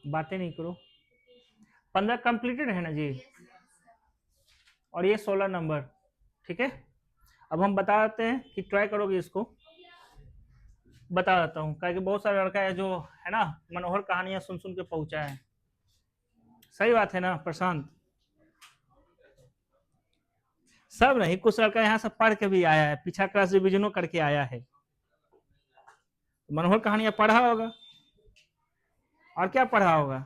बातें नहीं करो। 15 कंप्लीटेड है ना जी, और ये 16 नंबर। ठीक है, अब हम बता देते हैं कि ट्राई करोगे इसको। बता देता हूँ, क्या कि बहुत सारा लड़का है जो है ना मनोहर कहानियां सुन सुन के पहुंचा है। सही बात है ना प्रशांत? सब नहीं, कुछ लड़का यहाँ से पढ़ के भी आया है, पीछा क्लास रिविजनों करके आया है। मनोहर कहानियां पढ़ा होगा, और क्या पढ़ा होगा?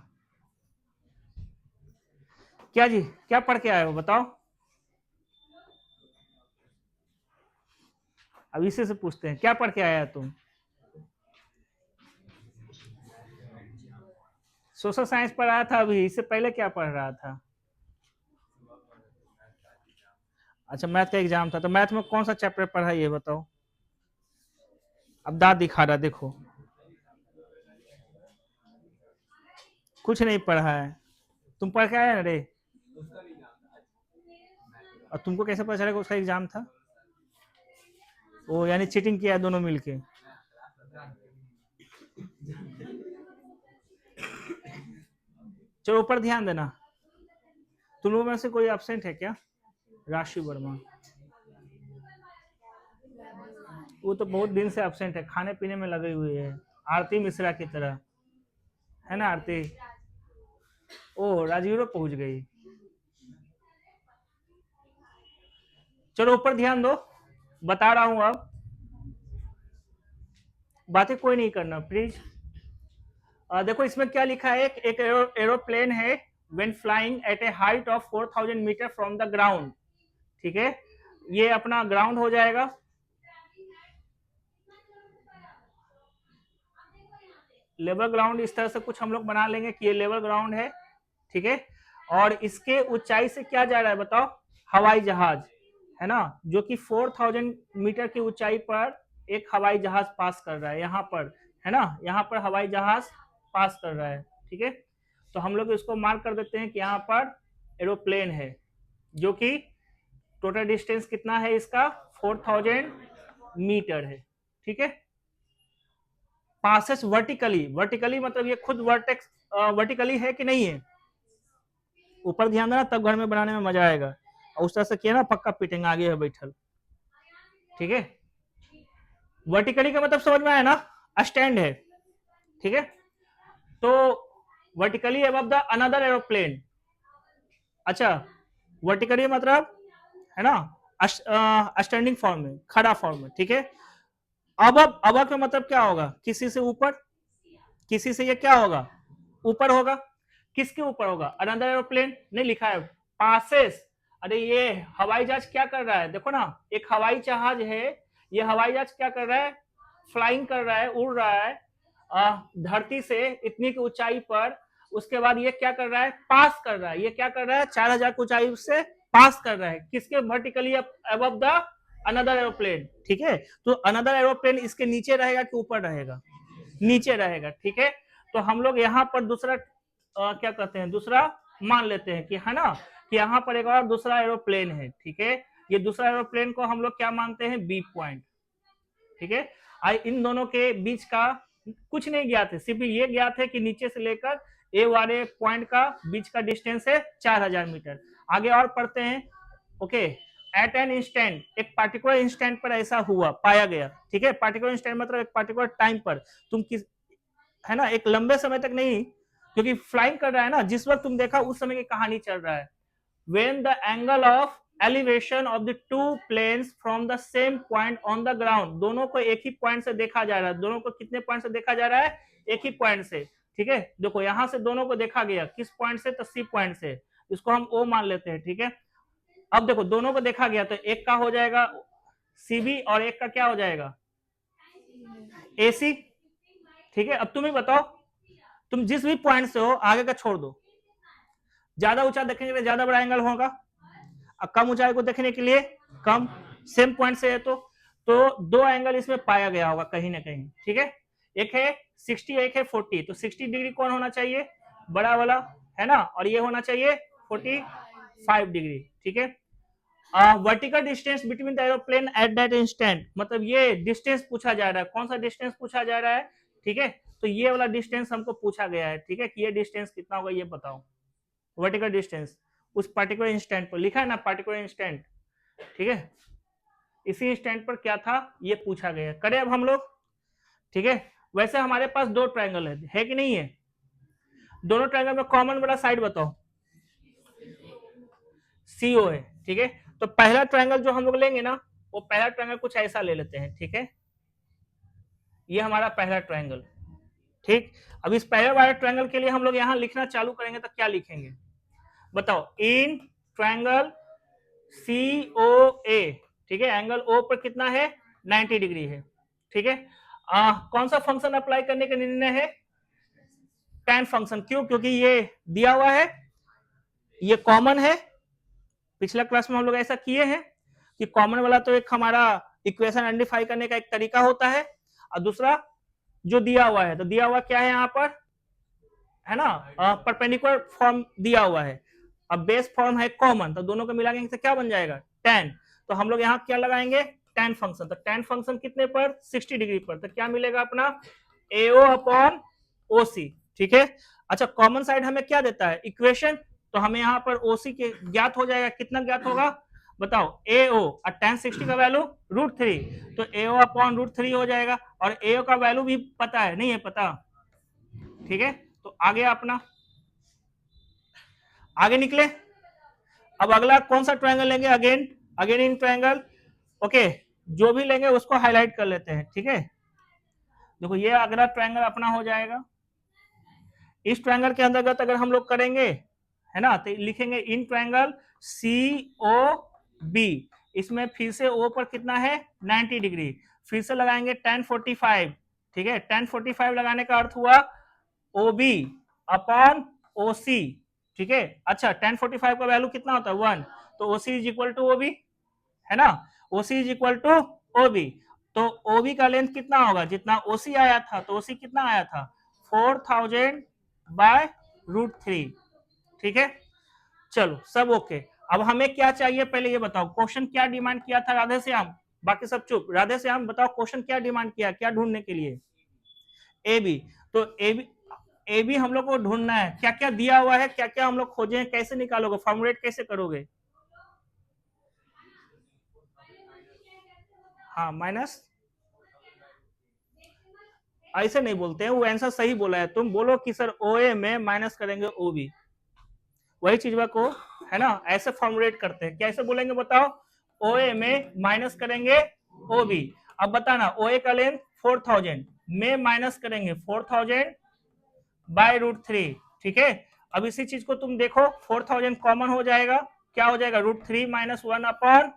क्या जी, क्या पढ़ के आए हो बताओ? अब इसी से पूछते हैं, क्या पढ़ के आया तुम? सोशल साइंस पढ़ा था अभी, इससे पहले क्या पढ़ रहा था? अच्छा, मैथ का एग्जाम था, तो मैथ में कौन सा चैप्टर पढ़ा ये बताओ। अब दांत दिखा रहा, देखो कुछ नहीं पढ़ा है। तुम पढ़ के आया ना रे? और तुमको कैसे पता चलेगा उसका एग्जाम था? वो यानी चीटिंग किया दोनों मिलके। चलो ऊपर ध्यान देना। तुम लोगों में से कोई एब्सेंट है क्या? राशि वर्मा, वो तो बहुत दिन से एब्सेंट है, खाने पीने में लगी हुई है, आरती मिश्रा की तरह। है ना आरती? ओ राजीव पहुंच गई। चलो ऊपर ध्यान दो, बता रहा हूं अब। बातें कोई नहीं करना प्लीज। देखो इसमें क्या लिखा है, एक एरोप्लेन है when flying at a height of 4000 metre from the ground. ठीक है, ये अपना ग्राउंड हो जाएगा। लेवल ग्राउंड इस तरह से कुछ हम लोग बना लेंगे कि ये लेवल ग्राउंड है। ठीक है, और इसके ऊंचाई से क्या जा रहा है बताओ? हवाई जहाज, है ना, जो कि 4000 मीटर की ऊंचाई पर एक हवाई जहाज पास कर रहा है यहाँ पर। है ना, यहाँ पर हवाई जहाज पास कर रहा है। ठीक है, तो हम लोग इसको मार्क कर देते हैं कि यहाँ पर एरोप्लेन है, जो कि टोटल डिस्टेंस कितना है इसका? 4000 मीटर है। ठीक है, पासेस वर्टिकली, वर्टिकली मतलब ये खुद वर्टेक्स वर्टिकली है कि नहीं है? ऊपर ध्यान देना, तब घर में बनाने में मजा आएगा। और उस तरह से किया ना पक्का पिटेंगे, आगे है बैठल। ठीक है, वर्टिकली का मतलब समझ में आया ना? स्टैंड है। ठीक है, तो vertically above the another aeroplane. अच्छा, वर्टिकली मतलब है ना स्टैंडिंग फॉर्म में, खड़ा फॉर्म में। ठीक है, अब का मतलब क्या होगा? किसी से ऊपर, किसी से ये क्या होगा? ऊपर होगा। किसके ऊपर होगा? अनदर एरोप्लेन नहीं लिखा है, पासेस। अरे ये हवाई जहाज क्या कर रहा है देखो ना, एक हवाई जहाज है, ये हवाई जहाज क्या कर रहा है? फ्लाइंग कर रहा है, उड़ रहा है धरती से इतनी की ऊंचाई पर। उसके बाद ये क्या कर रहा है? पास कर रहा है। ये क्या कर रहा है? 4000 की ऊंचाई से पास कर रहा है, किसके? Vertically above the another aeroplane. ठीक है, तो अनदर एरोप्लेन इसके नीचे रहेगा कि ऊपर रहेगा? नीचे रहेगा। ठीक है, तो हम लोग यहाँ पर दूसरा क्या कहते हैं, दूसरा मान लेते हैं कि है ना, कि यहाँ पर एक और दूसरा एरोप्लेन है। ठीक है, ये दूसरा एरोप्लेन को हम लोग क्या मानते हैं? B point. ठीक है, इन दोनों के बीच का कुछ नहीं ज्ञात है, सिर्फ ये ज्ञात है कि नीचे से लेकर ए वाले पॉइंट का बीच का डिस्टेंस है 4000 मीटर। आगे और पढ़ते हैं। ओके, एट एन इंस्टेंट, एक पार्टिकुलर इंस्टेंट पर ऐसा हुआ, पाया गया। ठीक है, पार्टिकुलर इंस्टेंट मतलब एक पार्टिकुलर टाइम पर, तुम किस, है ना, एक लंबे समय तक नहीं, क्योंकि फ्लाइंग कर रहा है ना, जिस वक्त तुम देखा उस समय की कहानी चल रहा है। when the angle of elevation of the two planes from the same point on the ground, दोनों को एक ही पॉइंट से देखा जा रहा है। दोनों को कितने पॉइंट से देखा जा रहा है? एक ही पॉइंट से। ठीक है, देखो यहां से दोनों को देखा गया, किस पॉइंट से? तो सी पॉइंट से, इसको हम ओ मान लेते हैं। ठीक है, अब देखो दोनों को देखा गया, तो एक का हो जाएगा सीबी और एक का क्या हो जाएगा? एसी। ठीक है, अब तुम ही बताओ, तुम जिस भी पॉइंट से हो आगे का छोड़ दो, ज्यादा ऊंचा देखेंगे तो ज्यादा बड़ा एंगल होगा, और कम ऊंचाई को देखने के लिए कम। सेम पॉइंट से है तो दो एंगल इसमें पाया गया होगा कहीं ना कहीं। ठीक है, एक है 60, एक है 40, तो 60 डिग्री कौन होना चाहिए? बड़ा वाला, है ना, और ये होना चाहिए 45 डिग्री। ठीक है, vertical distance between the aeroplane at that instant, मतलब ये डिस्टेंस पूछा जा रहा है। कौन सा डिस्टेंस पूछा जा रहा है? ठीक है, तो ये वाला डिस्टेंस हमको पूछा गया है, ठीक है, कि ये डिस्टेंस कितना होगा ये बताओ, वर्टिकल डिस्टेंस उस पर्टिकुलर इंस्टेंट पर लिखा है ना, पर्टिकुलर इंस्टेंट, ठीक है, इसी इंस्टेंट पर क्या था ये पूछा गया है। करें अब हम लोग, ठीक है। वैसे हमारे पास दो ट्रायंगल है कि नहीं है, दोनों ट्रायंगल में कॉमन वाला साइड बताओ, CO है, ठीक है। तो पहला ट्रायंगल जो हम लोग लेंगे ना, वो पहला ट्रायंगल कुछ ऐसा ले लेते हैं, ठीक है, ये हमारा पहला ट्रायंगल, ठीक। अब इस पहले वाले ट्रायंगल के लिए हम लोग यहां लिखना चालू करेंगे तो क्या लिखेंगे बताओ, इन ट्रायंगल COA, ठीक है, एंगल O पर कितना है 90 डिग्री है, ठीक है। कौन सा फंक्शन अप्लाई करने का निर्णय है, tan फंक्शन, क्यों, क्योंकि ये दिया हुआ है, ये कॉमन है, पिछला क्लास में हम लोग ऐसा किए हैं कि कॉमन वाला तो एक हमारा इक्वेशन आइडेंटिफाई करने का एक तरीका होता है, और दूसरा जो दिया हुआ है, तो दिया हुआ क्या है यहाँ पर, है ना, परपेंडिकुलर फॉर्म दिया हुआ है, अब बेस फॉर्म है कॉमन, तो दोनों को मिलाएंगे तो क्या बन जाएगा tan, तो हम लोग यहाँ क्या लगाएंगे tan फंक्शन, तो tan फंक्शन कितने पर 60 डिग्री पर, तो क्या मिलेगा अपना AO अपॉन OC, ठीक है। अच्छा, कॉमन साइड हमें क्या देता है इक्वेशन, तो हमें यहाँ पर OC के ज्ञात हो जाएगा, कितना ज्ञात होगा बताओ AO, और tan 60 का वैल्यू √3, तो AO अपॉन √3 हो जाएगा, और AO का वैल्यू भी पता है, नहीं है पता, ठीक है। तो आगे अपना आगे निकले, अब अगला कौन सा ट्रायंगल लेंगे, अगेन इन ट्रायंगल, ओके, जो भी लेंगे उसको हाईलाइट कर लेते हैं, ठीक है। देखो ये अगला ट्रायंगल अपना हो जाएगा, इस ट्रायंगल के अंतर्गत अगर हम लोग करेंगे, है ना, तो लिखेंगे इन ट्रायंगल COB, इसमें फिर से O पर कितना है 90 डिग्री, फिर से लगाएंगे tan 45, ठीक है, tan 45 लगाने का अर्थ हुआ OB अपॉन OC, ठीक है। अच्छा, tan 45 का वैल्यू कितना होता है 1, तो OC is equal to OB, है ना, OC is equal to OB, तो OB का लेंथ कितना होगा, जितना OC आया था, तो OC कितना आया था 4000 बाय √3, ठीक है। चलो सब ओके, अब हमें क्या चाहिए पहले ये बताओ, क्वेश्चन क्या डिमांड किया था राधे श्याम, बाकी सब चुप, राधे श्याम बताओ क्वेश्चन क्या डिमांड किया, क्या ढूंढने के लिए AB, तो AB हम लोग को ढूंढना है, क्या क्या दिया हुआ है, क्या क्या हम लोग खोजे, कैसे निकालोगे, फॉर्मुलेट कैसे करोगे, हाँ माइनस, ऐसे नहीं बोलते हैं, वो आंसर सही बोला है, तुम बोलो कि सर OA में माइनस करेंगे OB, वही चीज को, है ना, ऐसे फॉर्मुलेट करते हैं, कैसे बोलेंगे बताओ, OA में माइनस करेंगे OB, अब बताना OA का लेंथ 4000 में माइनस करेंगे 4000 बाय √3, ठीक है। अब इसी चीज को तुम देखो 4000 कॉमन हो जाएगा, क्या हो जाएगा √3 माइनस 1 अपॉन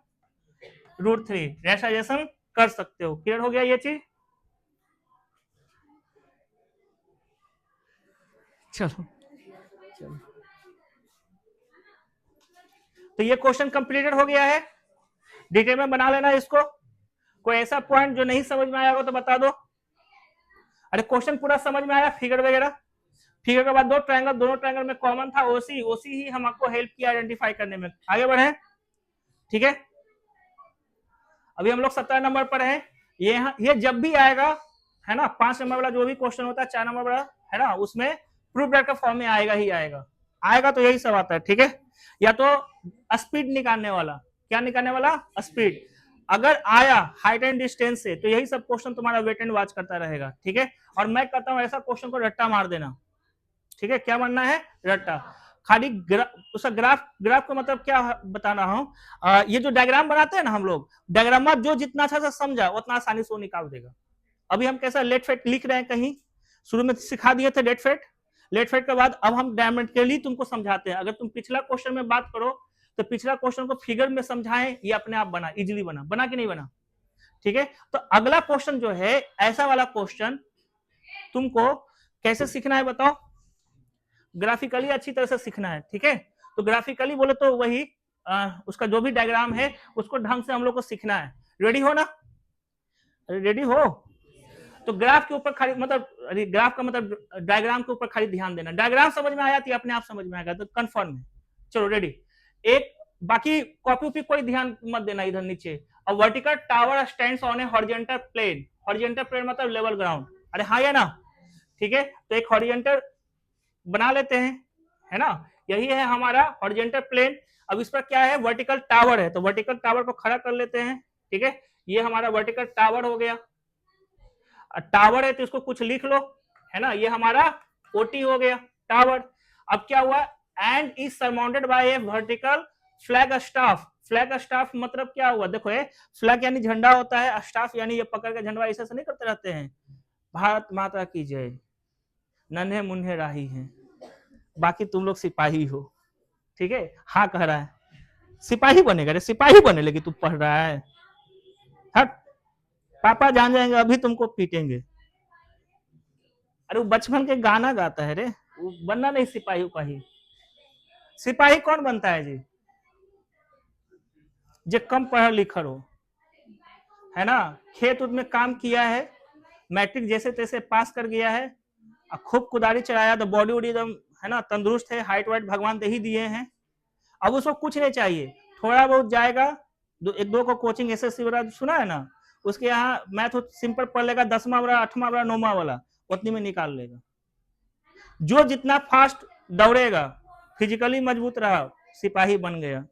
√3, रेशनाइजेशन कर सकते हो, क्लियर हो गया ये चीज, चलो चलो, तो ये क्वेश्चन कंप्लीटेड हो गया है, डिटेल में बना लेना इसको, कोई ऐसा पॉइंट जो नहीं समझ में आया हो तो बता दो, अरे क्वेश्चन पूरा समझ में आया, फिगर वगैरह, फिगर के बाद दो ट्रायंगल, दोनों ट्रायंगल में कॉमन था OC ही हमको हेल्प किया आइडेंटिफाई करने में, आगे बढ़े, ठीक है। अभी हम लोग 17 नंबर पर है, ये जब भी आएगा, है ना, 5 नंबर वाला जो भी क्वेश्चन होता है 4 नंबर वाला, है ना, उसमें प्रूफ दैट का फॉर्म में आएगा ही आएगा तो यही सब आता है, ठीक है। या तो स्पीड निकालने वाला, क्या निकालने वाला स्पीड, अगर आया हाइट एंड डिस्टेंस से तो यही सब क्वेश्चन तुम्हारा वेट एंड वॉच करता रहेगा, ठीक है। और मैं कहता हूं ऐसा क्वेश्चन को रट्टा मार देना, ठीक है, क्या मानना है रट्टा, खाली उसका ग्राफ का मतलब क्या बता रहा हूं, ये जो डायग्राम बनाते हैं ना हम लोग, डायग्राम जो जितना अच्छा से समझा उतना आसानी से वो निकाल देगा। अभी हम कैसा लेट फेट लिख रहे हैं, कहीं शुरू में सिखा दिए थे लेट फेट के बाद अब हम डायमेंट्रिकली तुमको समझाते हैं, अगर तुम पिछला क्वेश्चन में बात करो तो पिछला क्वेश्चन को फिगर में समझाएं, ये अपने आप बना, इजिली बना कि नहीं बना, ठीक है। तो अगला क्वेश्चन जो है ऐसा वाला क्वेश्चन तुमको कैसे सीखना है बताओ, ग्राफिकली अच्छी तरह से सीखना है, ठीक है। तो ग्राफिकली बोले तो वही उसका जो भी डायग्राम है उसको ढंग से हम लोग को सीखना है, रेडी हो ना, रेडी हो, तो ग्राफ के ऊपर खाली मतलब ग्राफ का मतलब डायग्राम के ऊपर खाली ध्यान देना, डायग्राम समझ में आया तो अपने आप समझ में आएगा, तो कंफर्म है, चलो रेडी। एक बाकी कॉपी उपी कोई ध्यान मत देना इधर नीचे, vertical tower stands on a horizontal plane मतलब लेवल ग्राउंड, अरे हाँ या ना, ठीक है। तो एक हॉरिजॉन्टल बना लेते हैं, है ना, यही है हमारा हॉरिजॉन्टल प्लेन। अब इस पर क्या है, वर्टिकल टावर है, तो वर्टिकल टावर को खड़ा कर लेते हैं, ठीक है। ये हमारा वर्टिकल टावर हो गया, टावर है तो इसको कुछ लिख लो, है ना, ये हमारा ओटी हो गया टावर। अब क्या हुआ, and is surmounted by a vertical flag staff. Flag staff मतलब क्या हुआ, देखो ये फ्लैग यानी झंडा होता है, स्टाफ यानी ये पकड़ के झंडा ऐसे नहीं करते रहते हैं, भारत माता की जय, नन्हे मुन्हे राही हैं, बाकी तुम लोग सिपाही हो, ठीक है। हाँ कह रहा है, सिपाही बनेगा रे, सिपाही बने लेकिन तू पढ़ रहा है, हट, पापा जान जाएंगे अभी तुमको पीटेंगे। अरे वो बचपन के गाना गाता है रे, वो बनना नहीं सिपाही उपाही। सिपाही कौन बनता है जी, जो कम पढ़ा लिखा हो, है ना, खेत उत में काम किया है, मैट्रिक जैसे तैसे पास कर गया है, खूब कुदारी चलाया, तो बॉडी वॉडी एकदम, है ना, तंदुरुस्त है, हाइट वाइट भगवान दे ही दिए हैं। अब उसको कुछ नहीं चाहिए, थोड़ा बहुत जाएगा, एक दो को कोचिंग एसएससी वाला सुना है ना, उसके यहाँ मैथ सिंपल पढ़ लेगा, 10वां वाला 8वां वाला 9वां वाला उतनी में निकाल लेगा। जो जितना फास्ट दौड़ेगा, फिजिकली मजबूत रहा, सिपाही बन गया।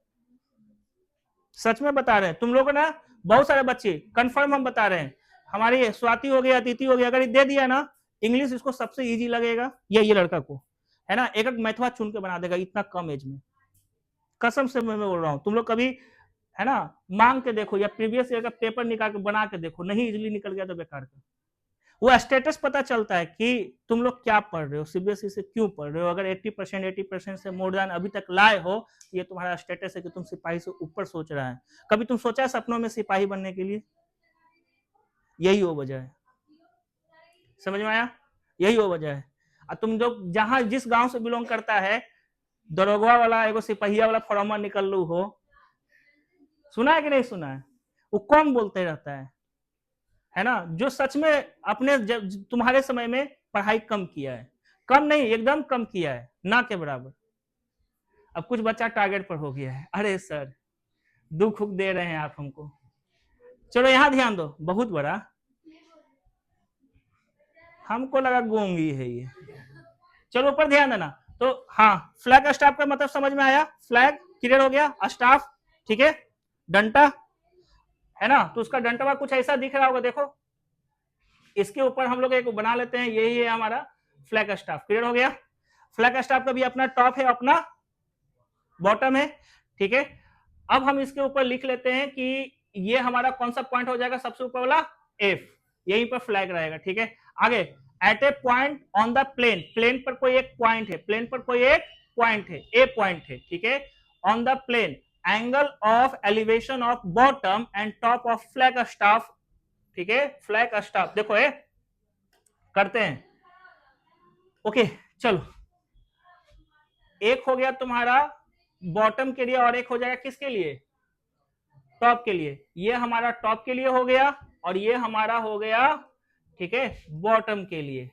सच में बता रहे हैं, तुम लोग ना बहुत सारे बच्चे कंफर्म हम बता रहे हैं, हमारी स्वाति हो गया, अतिथि हो गया, अगर ये दे दिया ना इंग्लिश, इसको सबसे इजी लगेगा, ये लड़का को, है ना, एक एक मैथवा चुन के बना देगा इतना कम एज में, कसम से मैं बोल रहा हूं। तुम लोग कभी, है ना, मांग के देखो या प्रीवियस ईयर का पेपर निकाल के बना के देखो, नहीं इजीली निकल गया तो बेकार का। वो स्टेटस पता चलता है कि तुम लोग क्या पढ़ रहे हो, सीबीएसई से क्यों पढ़ रहे हो। अगर 80% से मोर देन अभी तक लाए हो, ये तुम्हारा स्टेटस है कि तुम सिपाही से ऊपर सोच रहा है। कभी तुम सोचा है सपनों में सिपाही बनने के लिए, यही वो वजह है, समझ में आया, यही वो वजह है। और तुम लोग जहां जिस गांव से बिलोंग करता है, दरोगा वाला एगो सिपहिया वाला फॉर्मा निकल लू हो, सुना है कि नहीं सुना है, वो कौन बोलते रहता है ना, जो सच में अपने तुम्हारे समय में पढ़ाई कम किया है, कम नहीं एकदम कम किया है, ना के बराबर। अब कुछ बच्चा टारगेट पर हो गया है, अरे सर दुख दे रहे हैं आप हमको, चलो यहां ध्यान दो, बहुत बड़ा, हमको लगा गोंगी है ये, चलो ऊपर ध्यान देना। तो हाँ, फ्लैग स्टाफ का मतलब समझ में आया, फ्लैग क्लियर हो गया, स्टाफ, ठीक है, डंटा, है ना, तो उसका डंटा कुछ ऐसा दिख रहा होगा, देखो इसके ऊपर हम लोग एक बना लेते हैं, यही है हमारा फ्लैग स्टाफ, क्लियर हो गया। फ्लैग स्टाफ का भी अपना टॉप है, अपना बॉटम है, ठीक है। अब हम इसके ऊपर लिख लेते हैं कि ये हमारा कौन सा पॉइंट हो जाएगा, सबसे ऊपर वाला एफ, यहीं पर फ्लैग रहेगा, ठीक है। आगे, at a point on the plane, plane पर कोई एक पॉइंट है, प्लेन पर कोई एक पॉइंट है, ए पॉइंट है, ठीक है, on the plane, angle of elevation of bottom and top of flag staff, ठीक है, फ्लैग स्टाफ, देखो ये करते हैं, ओके। चलो, एक हो गया तुम्हारा बॉटम के लिए, और एक हो जाएगा किसके लिए, टॉप के लिए। ये हमारा टॉप के लिए हो गया, और ये हमारा हो गया, ठीक है, बॉटम के लिए,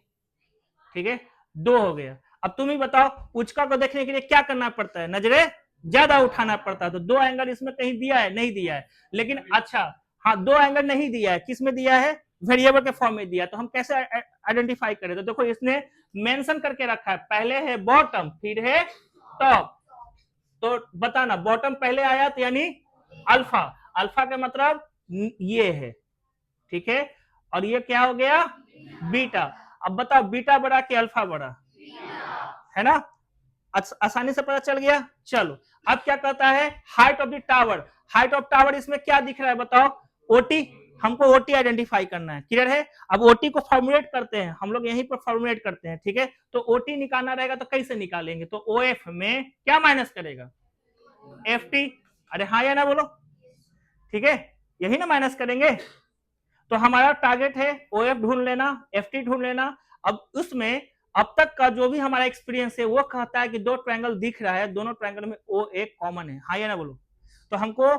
ठीक है, दो हो गया। अब तुम ही बताओ, उचका को देखने के लिए क्या करना पड़ता है, नजरें ज्यादा उठाना पड़ता है, तो दो एंगल इसमें कहीं दिया है, नहीं दिया है, लेकिन अच्छा हाँ, दो एंगल नहीं दिया है, किस में दिया है, वेरिएबल के फॉर्म में दिया, तो हम कैसे आइडेंटिफाई करें, तो देखो इसने मेंशन करके रखा है, पहले है बॉटम फिर है टॉप, तो बताना बॉटम पहले आया तो यानी अल्फा, अल्फा का मतलब ये है, ठीक है, और ये क्या हो गया, बीटा। अब बताओ बीटा बड़ा कि अल्फा बड़ा, है ना, आसानी से पता चल गया। चलो अब क्या कहता है, height of the tower, height of tower इसमें क्या दिख रहा है बताओ, ओटी, हमको ओटी आइडेंटिफाई करना है, क्लियर है। अब ओटी को फॉर्मुलेट करते हैं हम लोग, यहीं पर फॉर्मुलेट करते हैं, ठीक है। तो ओटी निकालना रहेगा तो कैसे निकालेंगे, तो ओएफ में क्या माइनस करेगा, एफ टी, अरे हाँ या ना बोलो, ठीक है, यही ना माइनस करेंगे। तो हमारा टारगेट है ओएफ ढूंढ लेना, एफ टी ढूंढ लेना। अब उसमें अब तक का जो भी हमारा एक्सपीरियंस है वो कहता है कि दो ट्रायंगल दिख रहा है, दोनों ट्रायंगल में ओ एक कॉमन है, हाँ या ना बोलो। तो हमको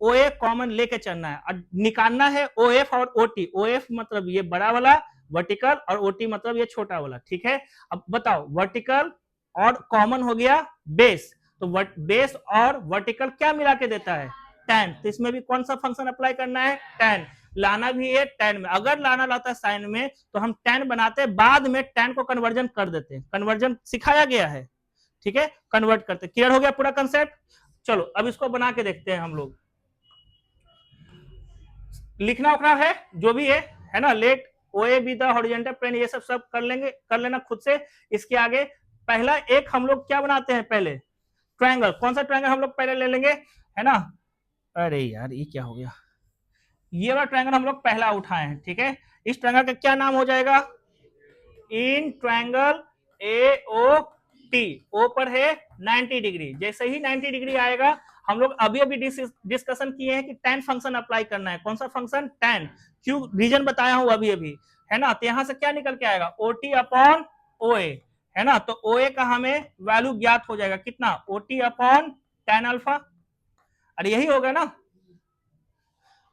ओ ए कॉमन लेके चलना है और निकालना है ओ एफ और ओ टी। ओ एफ मतलब ये बड़ा वाला वर्टिकल और ओ टी मतलब ये छोटा वाला, ठीक है। अब बताओ वर्टिकल और कॉमन हो गया बेस, तो बेस और वर्टिकल क्या मिला के देता है, tan, तो इसमें भी कौन सा फंक्शन अप्लाई करना है, tan। लाना भी है tan में। अगर लाना रहता है sin में तो हम tan बनाते, बाद में tan को कन्वर्जन कर देते, कन्वर्जन सिखाया गया है, ठीक है, कन्वर्ट करते। क्लियर हो गया पूरा कंसेप्ट? चलो अब इसको बना के देखते हैं हम लोग। लिखना उखना है जो भी है ना, लेट ओए बी द हॉरिजॉन्टल प्लेन, ये सब कर लेंगे, कर लेना खुद से। इसके आगे पहला एक हम लोग क्या बनाते हैं, पहले ट्रायंगल। कौन सा ट्रायंगल हम लोग पहले ले लेंगे, है ना? अरे यार ये क्या हो गया, ये वाला ट्रायंगल हम लोग पहला उठाए हैं, ठीक है। इस ट्रायंगल का क्या नाम हो जाएगा, इन ट्रायंगल ए ओ टी। ओ पर है 90 डिग्री, जैसे ही 90 डिग्री आएगा, हम लोग अभी अभी डिस्कशन किए हैं कि tan फंक्शन अप्लाई करना है। कौन सा फंक्शन, tan, क्यों रीजन बताया हूं अभी अभी, है ना। तो यहां से क्या निकल के आएगा, OT अपॉन OA, है ना। तो OA का हमें वैल्यू ज्ञात हो जाएगा, कितना, OT अपॉन tan अल्फा। अरे यही होगा ना,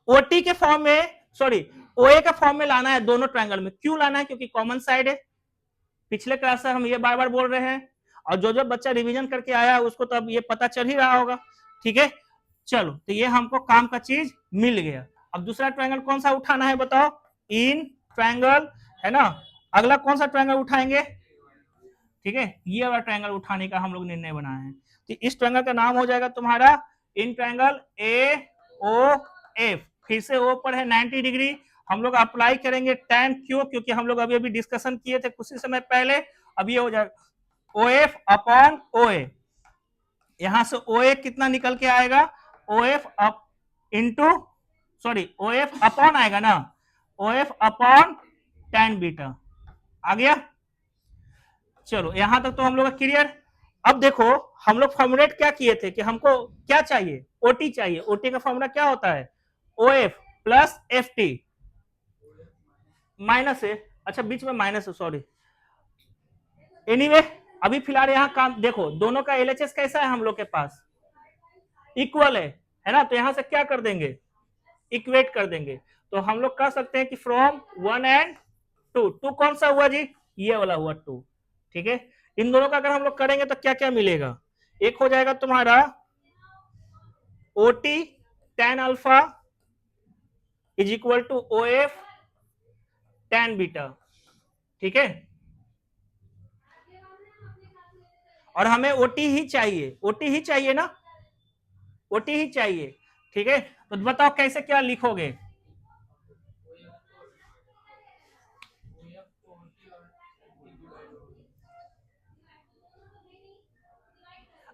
OT के फॉर्म में, सॉरी OA का फॉर्म में लाना है दोनों ट्रायंगल में। क्यों लाना है, क्योंकि कॉमन साइड है। पिछले क्लास से हम ये बार बार बोल रहे हैं, और जो जो बच्चा रिवीजन करके आया उसको तो अब ये पता चल ही रहा होगा, ठीक है। चलो तो ये हमको काम का चीज मिल गया। अब दूसरा ट्रायंगल कौन सा उठाना है बताओ, इन ट्रायंगल, है ना। अगला कौन सा ट्रायंगल उठाएंगे, ठीक है, ये वाला ट्रायंगल उठाने का हम लोग निर्णय बनाए हैं। तो इस ट्रायंगल का नाम हो जाएगा तुम्हारा इन ट्रायंगल ए ओ एफ। फिर से ओ पर है 90 डिग्री, हम लोग अप्लाई करेंगे tan, क्यों, क्योंकि हम लोग अभी अभी डिस्कशन किए थे कुछ ही समय पहले। अब ये हो जाएगा OF अपॉन OA। यहां से OA कितना निकल के आएगा, OF up into, sorry OF upon आएगा ना, OF अपॉन tan बीटा। आ गया, चलो यहां तक तो हम लोग क्लियर। अब देखो हम लोग फॉर्मुलेट क्या किए थे कि हमको क्या चाहिए, OT चाहिए। OT का फॉर्मूला क्या होता है, OF प्लस FT माइनस है, अच्छा बीच में माइनस है, सॉरी। एनीवे अभी फिलहाल यहाँ काम देखो, दोनों का LHS कैसा है हम लोग के पास, इक्वल है ना। तो यहां से क्या कर देंगे, इक्वेट कर देंगे। तो हम लोग कह सकते हैं कि फ्रॉम 1 एंड 2, 2 कौन सा हुआ जी, ये वाला हुआ 2, ठीक है। इन दोनों का अगर हम लोग करेंगे तो क्या क्या मिलेगा, एक हो जाएगा तुम्हारा OT tan alpha is equal to OF tan beta, ठीक है। और हमें OT ही चाहिए, OT ही चाहिए ना, OT ही चाहिए, ठीक है। तो बताओ कैसे क्या लिखोगे,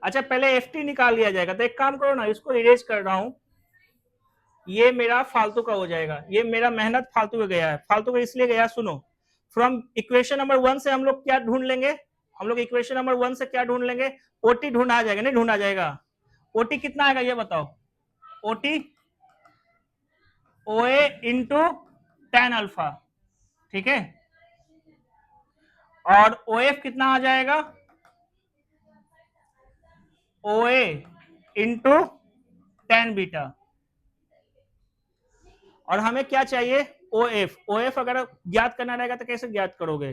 अच्छा पहले FT निकाल लिया जाएगा। तो एक काम करो ना, इसको इरेज कर रहा हूं, ये मेरा फालतू का हो जाएगा, ये मेरा मेहनत फालतू का गया है। फालतू का इसलिए गया, सुनो, फ्रॉम इक्वेशन नंबर 1 से हम लोग क्या ढूंढ लेंगे, हम लोग इक्वेशन नंबर 1 से क्या ढूंढ लेंगे, OT ढूंढा जाएगा, नहीं ढूंढा जाएगा। OT कितना आएगा ये बताओ, OT OA into tan alpha, ठीक है। और OF कितना आ जाएगा, OA इंटू tan बीटा। और हमें क्या चाहिए, OF। OF अगर ज्ञात करना रहेगा तो कैसे ज्ञात करोगे,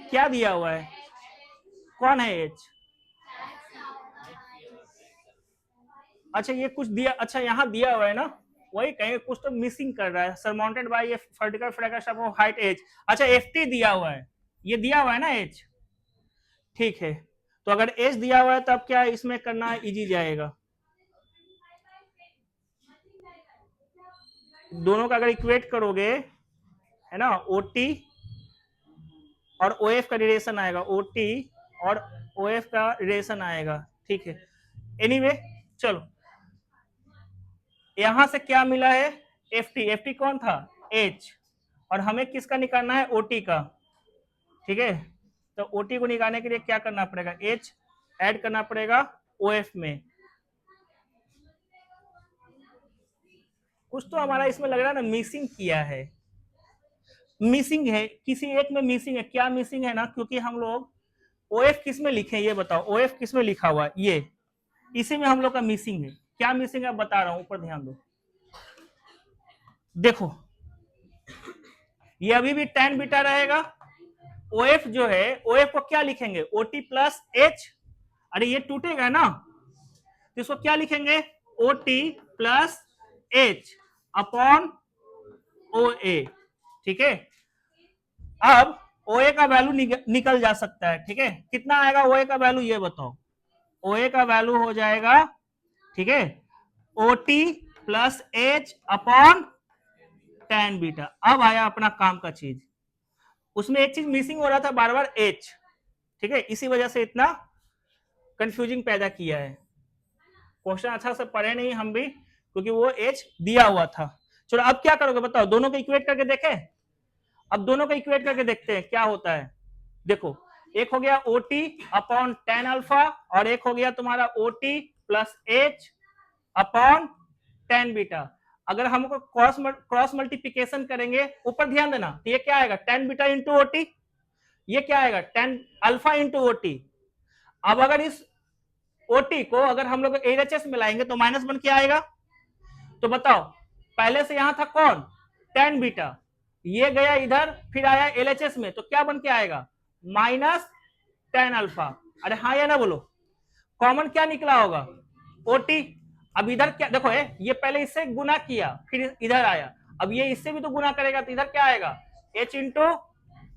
क्या दिया हुआ है, कौन है H, अच्छा ये कुछ दिया, अच्छा यहाँ दिया हुआ है ना, वही कहेंगे कुछ तो मिसिंग कर रहा है, सरमाउंटेड बाय ये vertical fraction of height H। अच्छा FT दिया हुआ है, ये दिया हुआ है ना H, ठीक है। तो अगर H दिया हुआ है तब क्या इसमें करना इजी जाएगा, दोनों का अगर इक्वेट करोगे, है ना, OT और OF का रिलेशन आएगा, OT और OF का रिलेशन आएगा, ठीक है। एनीवे चलो यहां से क्या मिला है, FT। FT कौन था, H, और हमें किसका निकालना है, OT का, ठीक है। तो OT को निकालने के लिए क्या करना पड़ेगा, H ऐड करना पड़ेगा OF में। कुछ तो हमारा इसमें लग रहा है ना मिसिंग किया है, मिसिंग है, किसी एक में मिसिंग है। क्या मिसिंग है ना, क्योंकि हम लोग OF किस में लिखे, ये बताओ, OF किस में लिखा हुआ है, ये इसी में हम लोग का मिसिंग है। क्या मिसिंग है बता रहा हूं, ऊपर ध्यान दो, देखो ये अभी भी tan बीटा रहेगा। OF जो है, OF को क्या लिखेंगे, OT प्लस H। अरे ये टूटेगा ना, तो इसको क्या लिखेंगे, OT plus H, upon O A, ठीक है। अब OA का वैल्यू निकल जा सकता है, ठीक है। कितना आएगा OA का वैल्यू ये बताओ। OA का वैल्यू हो जाएगा, ठीक है, OT plus H upon tan beta. अब आया अपना काम का चीज, उसमें एक चीज मिसिंग हो रहा था बार बार, H, ठीक है, इसी वजह से इतना कंफ्यूजिंग पैदा किया है। क्वेश्चन अच्छा से पढ़े नहीं हम भी, क्योंकि वो H दिया हुआ था। चलो अब क्या करोगे बताओ, दोनों को इक्वेट करके देखें। अब दोनों को इक्वेट करके देखते हैं क्या होता है। देखो, एक हो गया OT अपॉन tan अल्फा, और एक हो गया तुम्हारा OT plus H upon tan beta. अगर हमको क्रॉस मल्टीप्लिकेशन करेंगे, ऊपर ध्यान देना, तो ये क्या आएगा, tan बीटा इंटू OT, ये क्या आएगा, tan अल्फा इंटू OT। अब अगर इस OT को अगर हम लोग LHS में लाएंगे तो माइनस बन के आएगा। तो बताओ, पहले से यहां था कौन, tan बीटा, ये गया इधर, फिर आया LHS में, तो क्या बन के आएगा, माइनस tan अल्फा। अरे हाँ या ना बोलो, कॉमन क्या निकला होगा, OT। अब इधर क्या देखो, ये पहले इससे गुना किया फिर इधर आया, अब ये इससे भी तो गुना करेगा, तो इधर क्या आएगा, H इंटू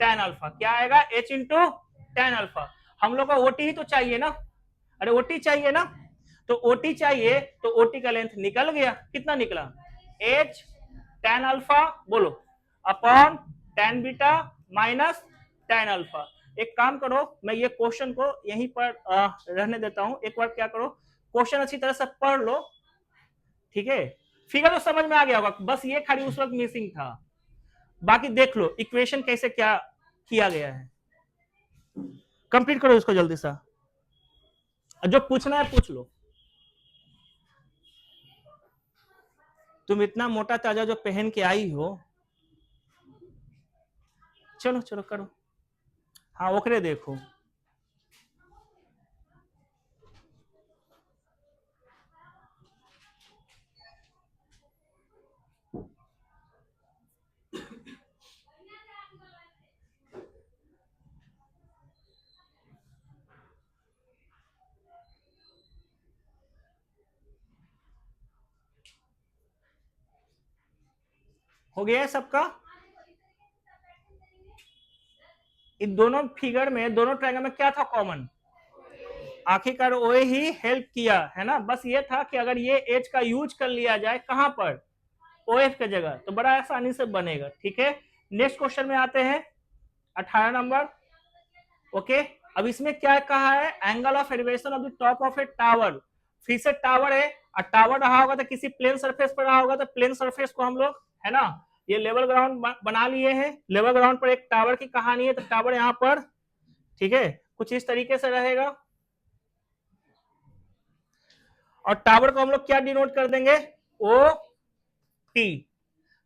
tan अल्फा। क्या आएगा, H इंटू tan अल्फा। हम लोग को OT ही तो चाहिए ना, अरे OT चाहिए ना, तो OT चाहिए, तो OT का लेंथ निकल गया, कितना निकला, H tan अल्फा बोलो upon tan beta minus tan alpha. एक काम करो, मैं ये क्वेश्चन को यहीं पर रहने देता हूं, एक बार क्या करो, क्वेश्चन अच्छी तरह से पढ़ लो, ठीक है। फिगर तो समझ में आ गया होगा, बस ये खाली उस वक्त मिसिंग था, बाकी देख लो इक्वेशन कैसे क्या किया गया है। कंप्लीट करो इसको जल्दी सा, जो पूछना है पूछ लो। तुम इतना मोटा ताजा जो पहन के आई हो, चलो चलो करो। हाँ ओकरे देखो, हो गया है सबका। इन दोनों फिगर में, दोनों ट्रायंगल में क्या था कॉमन, आखिरकार वो ही हेल्प किया है ना। बस ये था कि अगर ये एच का यूज कर लिया जाए कहां पर, OF की जगह, तो बड़ा आसानी से बनेगा, ठीक है। नेक्स्ट क्वेश्चन में आते हैं, 18 नंबर। ओके, अब इसमें क्या कहा है, angle of elevation of the top of A tower. फिर से टावर है, और टावर रहा होगा तो किसी प्लेन सरफेस पर रहा होगा, तो प्लेन सरफेस को हम लोग, है ना, ये लेवल ग्राउंड बना लिए हैं। लेवल ग्राउंड पर एक टावर की कहानी है, तो टावर यहाँ पर, ठीक है, कुछ इस तरीके से रहेगा, और टावर को हम लोग क्या डिनोट कर देंगे, OT।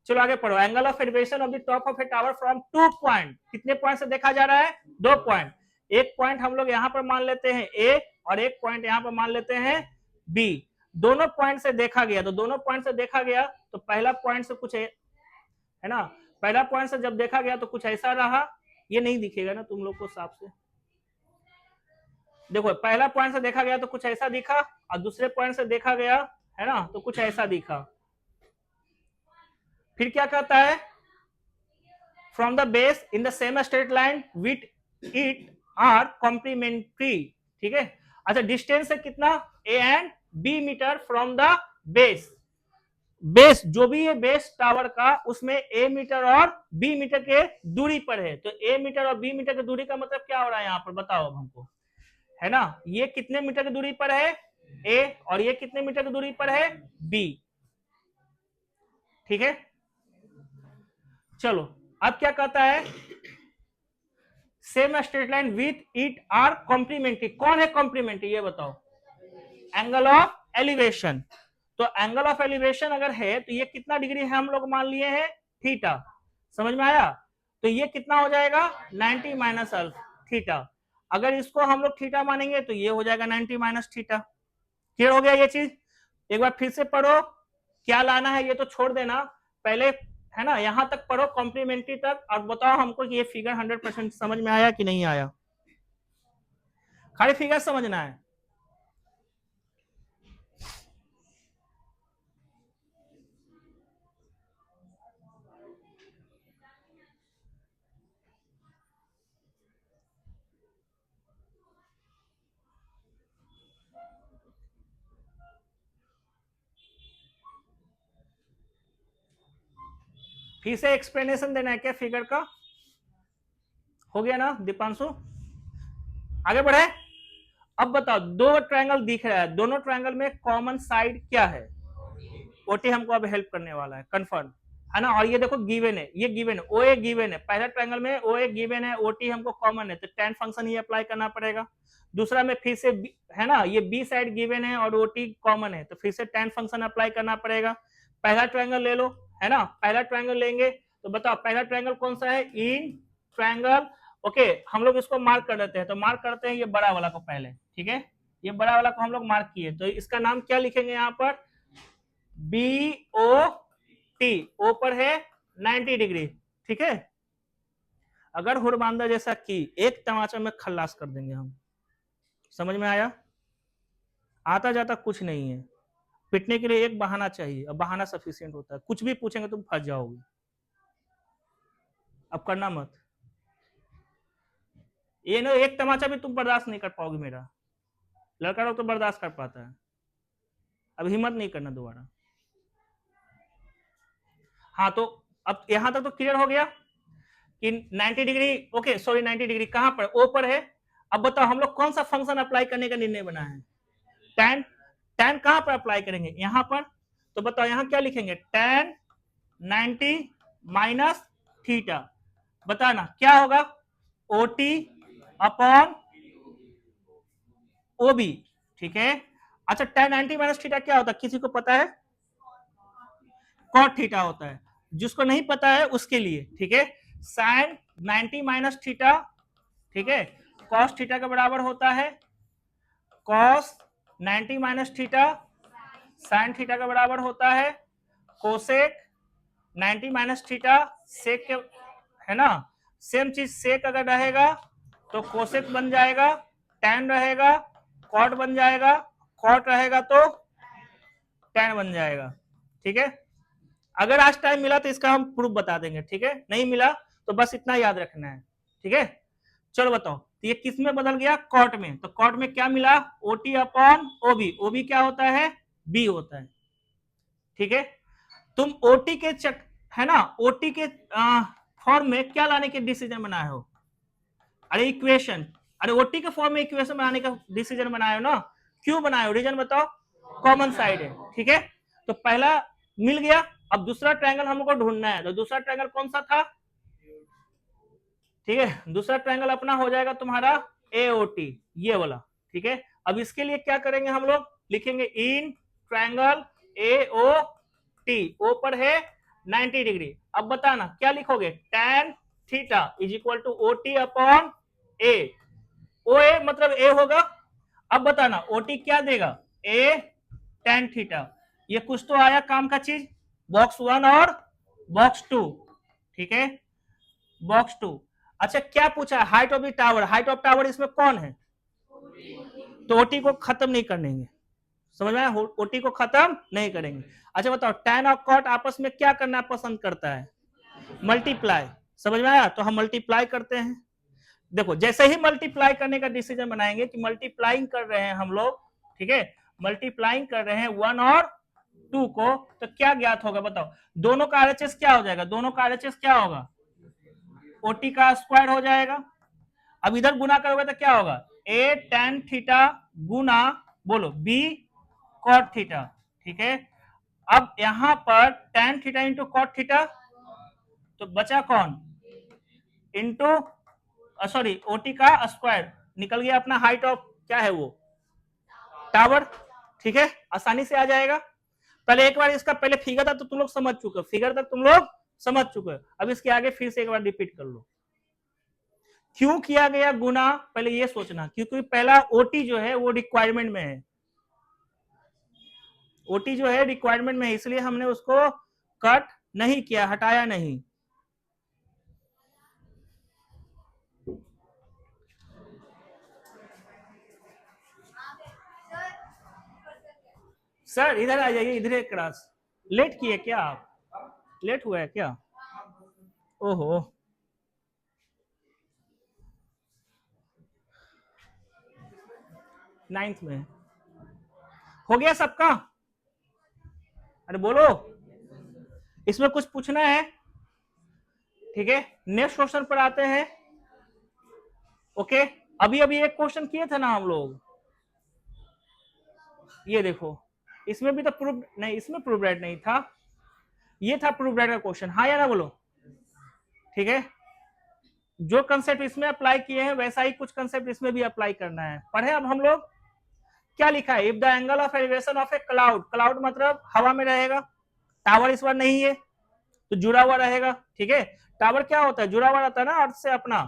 चलो आगे पढ़ो, angle of elevation of the top of A tower from 2 point, कितने पॉइंट से देखा जा रहा है, 2 पॉइंट। एक पॉइंट हम लोग यहां पर मान लेते हैं A, और एक पॉइंट यहां पर मान लेते हैं B। दोनों पॉइंट से देखा गया, तो दोनों पॉइंट से देखा गया, तो पहला पॉइंट से कुछ है ना, पहला पॉइंट से जब देखा गया तो कुछ ऐसा रहा, ये नहीं दिखेगा ना तुम लोग को साफ से, देखो पहला पॉइंट से देखा गया तो कुछ ऐसा दिखा, और दूसरे पॉइंट से देखा गया, है ना, तो कुछ ऐसा दिखा। फिर क्या कहता है, from the base in the same straight line with it are complementary, ठीक है। अच्छा, डिस्टेंस है कितना, A and B metre from the base. Base जो भी है बेस टावर का, उसमें A मीटर और B मीटर के दूरी पर है, तो A मीटर और B मीटर की दूरी का मतलब क्या हो रहा है यहाँ पर, बताओ अब हमको, है ना। ये कितने मीटर की दूरी पर है, A, और ये कितने मीटर की दूरी पर है, B, ठीक है। चलो अब क्या कहता है, same straight line with it are complementary. कौन है कॉम्प्लीमेंट्री, ये बताओ, एंगल ऑफ एलिवेशन। तो एंगल ऑफ एलिवेशन अगर है तो ये कितना डिग्री है, हम लोग मान लिए हैं थीटा, समझ में आया। तो ये कितना हो जाएगा, 90 माइनस थीटा। अगर इसको हम लोग थीटा मानेंगे तो ये हो जाएगा 90 माइनस थीटा। क्लियर हो गया ये चीज, एक बार फिर से पढ़ो, क्या लाना है ये तो छोड़ देना, पहले, है ना, यहां तक पढ़ो कॉम्प्लीमेंट्री तक, और बताओ हमको कि ये फिगर 100% समझ में आया कि नहीं आया, खाली फिगर समझना है। फिर से एक्सप्लेनेशन देना है क्या फिगर का? हो गया ना दीपांशु? आगे बढ़े। अब बताओ, दो ट्रायंगल दिख रहा है, दोनों ट्रायंगल में कॉमन साइड क्या है? ओटी हमको अब हेल्प करने वाला है, कंफर्म है ना। और ये देखो गिवन है, ये गिवन है, ओ ए गिवन है, पहला ट्रायंगल में ओ ए गिवन है, ओटी हमको कॉमन है, तो tan फंक्शन ही अप्लाई करना पड़ेगा। दूसरा में फिर से है ना, ये बी साइड गिवन है और ओटी कॉमन है, तो फिर से tan फंक्शन अप्लाई करना पड़ेगा। पहला ट्रायंगल ले लो, है ना, पहला ट्रायंगल लेंगे तो बताओ पहला ट्रायंगल कौन सा है? In triangle. ओके, हम लोग इसको मार्क कर देते हैं, तो मार्क करते हैं ये बड़ा वाला को पहले, ठीक है, ये बड़ा वाला को हम लोग मार्क किए, तो इसका नाम क्या लिखेंगे यहाँ पर? बी ओ टी, ओ पर है 90 डिग्री, ठीक है। अगर हुरबांदा जैसा की एक तमाचा में खल्लास कर देंगे हम। समझ में आया? आता जाता कुछ नहीं है, पिटने के लिए एक बहाना चाहिए, और बहाना सफिशिएंट होता है, कुछ भी पूछेंगे तुम फंस जाओगे। अब करना मत, ये ना एक तमाचा भी तुम बर्दाश्त नहीं कर पाओगे मेरा, लड़का लोग तो बर्दाश्त कर पाता है, अब हिम्मत नहीं करना दोबारा। हाँ, तो अब यहां तक तो क्लियर हो गया कि 90 डिग्री, ओके सॉरी 90 डिग्री कहां पर? ओ पर है। अब बताओ हम लोग कौन सा फंक्शन अप्लाई करने का निर्णय बना है? tan। tan कहां पर अप्लाई करेंगे? यहां पर। तो बताओ यहां क्या लिखेंगे? tan 90 माइनस थीटा, बताना क्या होगा? ओटी अपॉन ओबी, ठीक है। अच्छा, tan 90 माइनस थीटा क्या होता है, किसी को पता है? cot थीटा होता है, जिसको नहीं पता है उसके लिए, ठीक है। sin 90 माइनस थीटा, ठीक है, cos थीटा के बराबर होता है cos 90 minus theta sin theta के बराबर होता है कोसेक 90 माइनस थीटा सेक के, है ना। सेम चीज सेक अगर रहेगा तो कोसेक बन जाएगा, tan रहेगा cot बन जाएगा, cot रहेगा तो tan बन जाएगा, ठीक है। अगर आज टाइम मिला तो इसका हम प्रूफ बता देंगे, ठीक है, नहीं मिला तो बस इतना याद रखना है, ठीक है। चलो बताओ, तो ये किस में बदल गया? कॉट में। तो कॉट में क्या मिला? ओटी अपॉन ओबी, ओबी क्या होता है? बी होता है, ठीक है। तुम ओटी के है ना, ओटी के फॉर्म में क्या लाने के डिसीजन बनाए हो? अरे इक्वेशन, अरे ओटी के फॉर्म में इक्वेशन बनाने का डिसीजन बनाए हो ना, क्यों बनाए हो? रीजन बताओ। कॉमन साइड है, ठीक है, तो पहला मिल गया। अब दूसरा ट्रायंगल हमको ढूंढना है, तो दूसरा ट्रायंगल कौन सा था? ठीक है, दूसरा ट्रायंगल अपना हो जाएगा तुम्हारा एओटी, ये वाला, ठीक है। अब इसके लिए क्या करेंगे हम लोग? लिखेंगे इन ट्रायंगल एओटी, ओ पर है 90 डिग्री। अब बताना क्या लिखोगे? tan theta is equal to OT upon A, O A मतलब ए होगा। अब बताना ओटी क्या देगा? ए tan थीटा, ये कुछ तो आया काम का चीज, बॉक्स 1 और बॉक्स 2, ठीक है, बॉक्स 2। अच्छा क्या पूछा? Height of the tower, height of tower इसमें कौन है? तो ओटी को खत्म नहीं करेंगे, समझ में आया? ओटी को खत्म नहीं करेंगे। अच्छा बताओ, tan और cot आपस में क्या करना पसंद करता है? मल्टीप्लाई, समझ में आया? तो हम मल्टीप्लाई करते हैं। देखो जैसे ही मल्टीप्लाई करने का डिसीजन बनाएंगे कि मल्टीप्लाइंग कर रहे हैं हम लोग, ठीक है, मल्टीप्लाइंग कर रहे हैं 1 और 2 को, तो क्या ज्ञात होगा बताओ? दोनों का आरएचएस क्या हो जाएगा? दोनों का आरएचएस क्या होगा? ओटी का स्क्वायर हो जाएगा। अब इधर गुना करोगे तो क्या होगा? ए tan थीटा गुना बोलो बी cot थीटा, ठीक है। अब यहां पर tan theta into cot theta, तो बचा कौन? इंटू सॉरी ओटी का स्क्वायर, निकल गया अपना हाइट ऑफ क्या है वो? टावर, ठीक है, आसानी से आ जाएगा। पहले एक बार इसका पहले फिगर था तो तुम लोग समझ चुके हो, फिगर तक तुम लोग समझ चुके हो, अब इसके आगे फिर से एक बार रिपीट कर लो। क्यों किया गया गुना, पहले ये सोचना, क्योंकि पहला ओटी जो है वो रिक्वायरमेंट में है, ओटी जो है रिक्वायरमेंट में है, इसलिए हमने उसको कट नहीं किया, हटाया नहीं। सर इधर आ जाइए, इधर एक क्लास। लेट किए क्या आप? लेट हुआ है क्या? ओहो, नाइन्थ में हो गया सबका? अरे बोलो, इसमें कुछ पूछना है? ठीक है, नेक्स्ट क्वेश्चन पर आते हैं। ओके, अभी अभी एक क्वेश्चन किए थे ना हम लोग, ये देखो, इसमें भी तो प्रूफ नहीं, इसमें प्रूफ रेट नहीं था, ये था प्रूफ रेट का क्वेश्चन, हाँ या ना बोलो। ठीक है, जो कंसेप्ट इसमें अप्लाई किए हैं वैसा ही कुछ कंसेप्ट इसमें भी अप्लाई करना है। पढ़े अब हम लोग क्या लिखा है, if the angle of elevation of A cloud, cloud मतलब हवा में रहेगा, टावर इस बार नहीं है तो जुड़ा हुआ रहेगा। ठीक है, टावर क्या होता है, जुड़ा हुआ रहता है ना अर्थ से अपना।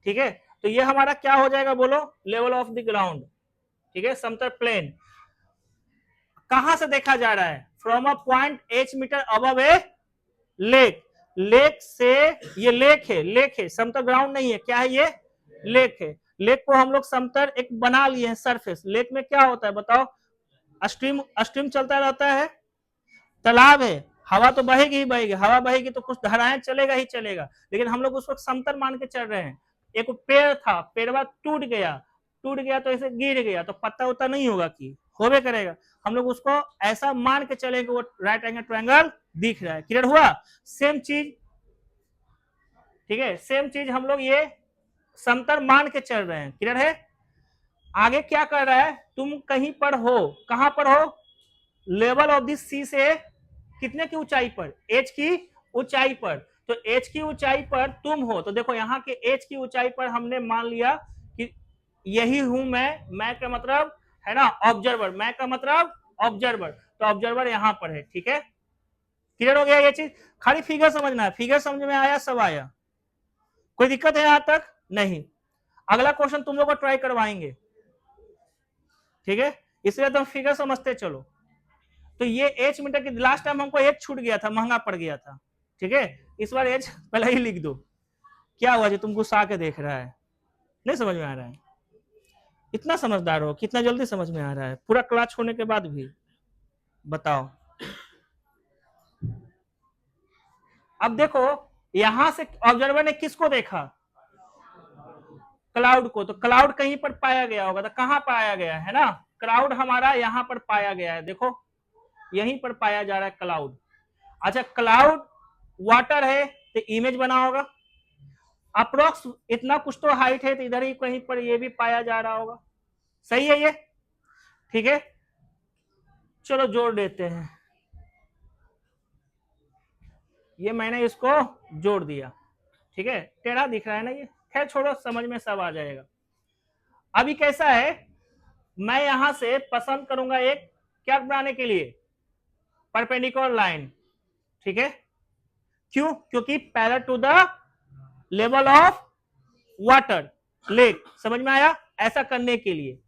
ठीक है, तो ये हमारा क्या हो जाएगा बोलो, लेवल ऑफ द ग्राउंड। ठीक है, समतल प्लेन कहां से देखा जा रहा है, from a point H metre above a lake, lake से, ये लेक है, लेक है, समतल ग्राउंड नहीं है, क्या है ये, लेक है। लेक को हम लोग समतल एक बना लिए हैं सरफेस। लेक में क्या होता है बताओ, स्ट्रीम, स्ट्रीम चलता रहता है, तालाब है, हवा तो बहेगी ही बहेगी, हवा बहेगी तो कुछ धाराएं चलेगा ही चलेगा, लेकिन हम लोग उस वक्त समतल मान के चल रहे हैं। एक पेड़ था, पेड़वा टूट गया, टूट गया तो ऐसे गिर गया तो पत्ता उत्ता नहीं होगा कि होबे करेगा, हम लोग उसको ऐसा मान के चले कि वो राइट एंगल ट्रायंगल दिख रहा है। क्लियर हुआ, सेम चीज। ठीक है, सेम चीज हम लोग ये समतल मान के चल रहे हैं। क्लियर है, आगे क्या कर रहा है, तुम कहीं पर हो, कहां पर हो, लेवल ऑफ दिस सी से कितने की ऊंचाई पर, एच की ऊंचाई पर, तो एच की ऊंचाई पर तुम हो, तो देखो यहाँ के एच की ऊंचाई पर हमने मान लिया कि यही हूं मैं का मतलब है ना ऑब्जर्वर, मैं का मतलब ऑब्जर्वर, तो ऑब्जर्वर यहां पर है। ठीक है, क्लियर हो गया ये चीज, खाली फिगर समझना है, फिगर समझ में आया, सब आया, कोई दिक्कत है यहां तक नहीं। अगला क्वेश्चन तुम लोग को ट्राई करवाएंगे। ठीक है, इसलिए तुम फिगर समझते चलो। तो ये एच मीटर की, लास्ट टाइम हमको एच छूट गया था, महंगा पड़ गया था। ठीक है, इस बार एच पहले ही लिख दो। क्या हुआ जो तुम गुस्सा के देख रहा है, नहीं समझ में आ रहा है, इतना समझदार हो, कितना जल्दी समझ में आ रहा है पूरा क्लास छोड़ने के बाद भी, बताओ। अब देखो, यहां से ऑब्जर्वर ने किसको देखा, क्लाउड को, तो क्लाउड कहीं पर पाया गया होगा, तो कहां पाया गया है ना, क्लाउड हमारा यहां पर पाया गया है, देखो यहीं पर पाया जा रहा है क्लाउड। अच्छा, क्लाउड वाटर है तो इमेज बना होगा, अप्रोक्स इतना कुछ तो हाइट है तो इधर ही कहीं पर ये भी पाया जा रहा होगा, सही है ये। ठीक है, चलो जोड़ देते हैं, ये मैंने इसको जोड़ दिया। ठीक है, टेढ़ा दिख रहा है ना ये, खैर छोड़ो, समझ में सब आ जाएगा। अभी कैसा है, मैं यहां से पसंद करूंगा एक क्या बनाने के लिए, परपेंडिकुलर लाइन। ठीक है, क्यों, क्योंकि parallel to the level of water lake, समझ में आया, ऐसा करने के लिए।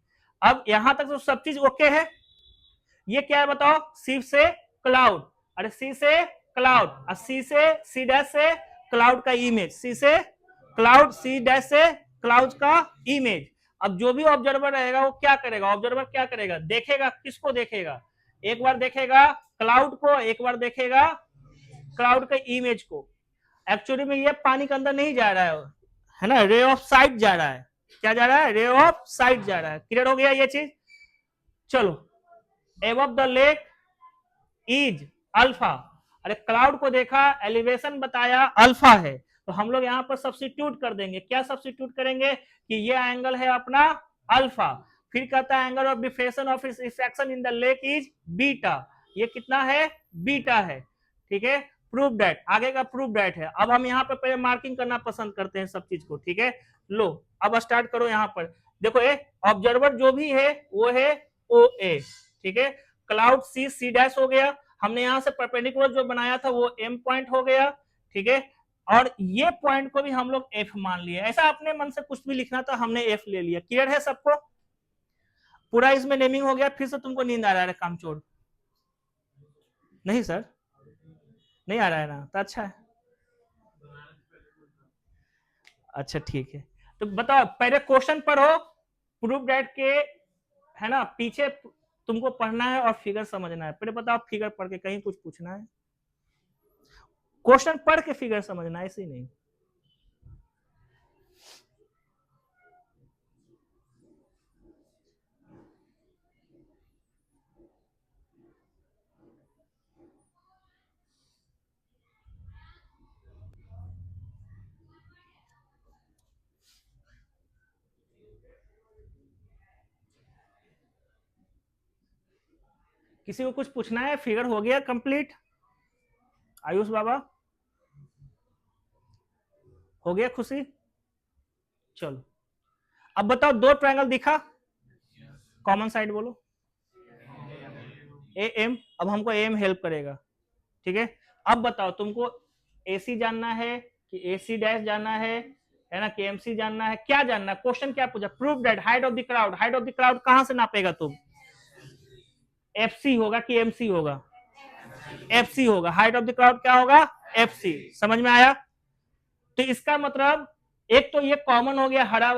अब यहां तक तो सब चीज ओके है, ये क्या है बताओ, सी से क्लाउड, अरे सी से क्लाउड, और सी से, सी डैश से क्लाउड का इमेज, सी से क्लाउड, सी डैश से क्लाउड का इमेज। अब जो भी ऑब्जर्वर रहेगा वो क्या करेगा, ऑब्जर्वर क्या करेगा, देखेगा, किसको देखेगा, एक बार देखेगा क्लाउड को, एक बार देखेगा क्लाउड के इमेज को। एक्चुअली में ये पानी के अंदर नहीं जा रहा है ना, रे ऑफ साइट जा रहा है, क्या जा रहा है, रे ऑफ साइट जा रहा है। क्लियर हो गया ये चीज, चलो, above the lake is alpha, अरे क्लाउड को देखा, एलिवेशन बताया अल्फा है, तो हम लोग यहाँ पर सब्स्टिट्यूट कर देंगे, क्या सब्स्टिट्यूट करेंगे कि ये एंगल है अपना अल्फा, फिर कहता है angle of diffraction of refraction in the lake is beta, ये कितना है, बीटा है। ठीक है, प्रूफ दैट, आगे का प्रूफ दैट है। अब हम यहाँ पर पहले मार्किंग करना पसंद करते हैं सब चीज को। ठीक है, लो अब स्टार्ट करो, यहाँ पर देखो ए ऑब्जर्वर जो भी है वो है ओ ए। ठीक है, क्लाउड सी, सी डैश हो गया, हमने यहां से परपेंडिकुलर जो बनाया था वो एम पॉइंट हो गया। ठीक है, और ये पॉइंट को भी हम लोग एफ मान लिए, ऐसा अपने मन से कुछ भी लिखना था, हमने एफ ले लिया। क्लियर है सबको, पूरा इसमें नेमिंग हो गया। फिर से तुमको नींद आ रहा है काम चोर, नहीं सर नहीं आ रहा है ना, तो अच्छा है, अच्छा ठीक है। तो बताओ पहले क्वेश्चन पढ़ो, प्रूफ दैट के है ना, पीछे तुमको पढ़ना है और फिगर समझना है। पहले बताओ फिगर पढ़ के कहीं कुछ पूछना है, क्वेश्चन पढ़ के फिगर समझना है, ऐसे ही नहीं। किसी को कुछ पूछना है? फिगर हो गया कंप्लीट? आयुष बाबा हो गया? खुशी? चलो अब बताओ, दो ट्रायंगल दिखा, कॉमन साइड बोलो ए एम। अब हमको एम हेल्प करेगा, ठीक है। अब बताओ तुमको एसी जानना है कि एसी डैश जानना है ना, कि एमसी जानना है, क्या जानना है? क्वेश्चन क्या पूछा? Prove that height of the crowd. Height of the crowd कहां से नापेगा तुम? एफसी होगा कि एमसी होगा? एफसी होगा। हाइट ऑफ द क्राउड क्या होगा? एफसी। समझ में आया? तो इसका मतलब एक तो ये कॉमन हो गया, हरा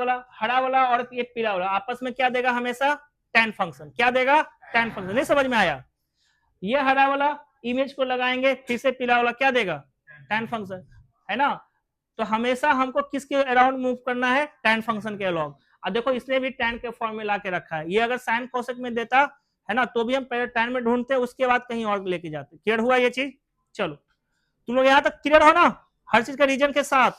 वाला और ये पीला वाला आपस में क्या देगा हमेशा? tan function. क्या देगा? tan function. नहीं समझ में आया? ये हरा वाला इमेज को लगाएंगे, फिर से पीला वाला क्या देगा? tan फंक्शन, है ना। तो हमेशा हमको किसके अराउंड मूव करना है? tan फंक्शन के अलॉन्ग। अब देखो इसने भी tan के फॉर्म में ला के रखा है। ये अगर साइन कोसेक में देता है ना, तो भी हम पहले tan में ढूंढते, उसके बाद कहीं और लेके जाते। क्लियर हुआ ये चीज? चलो तुम लोग यहां तक क्लियर हो ना, हर चीज का रीजन के साथ।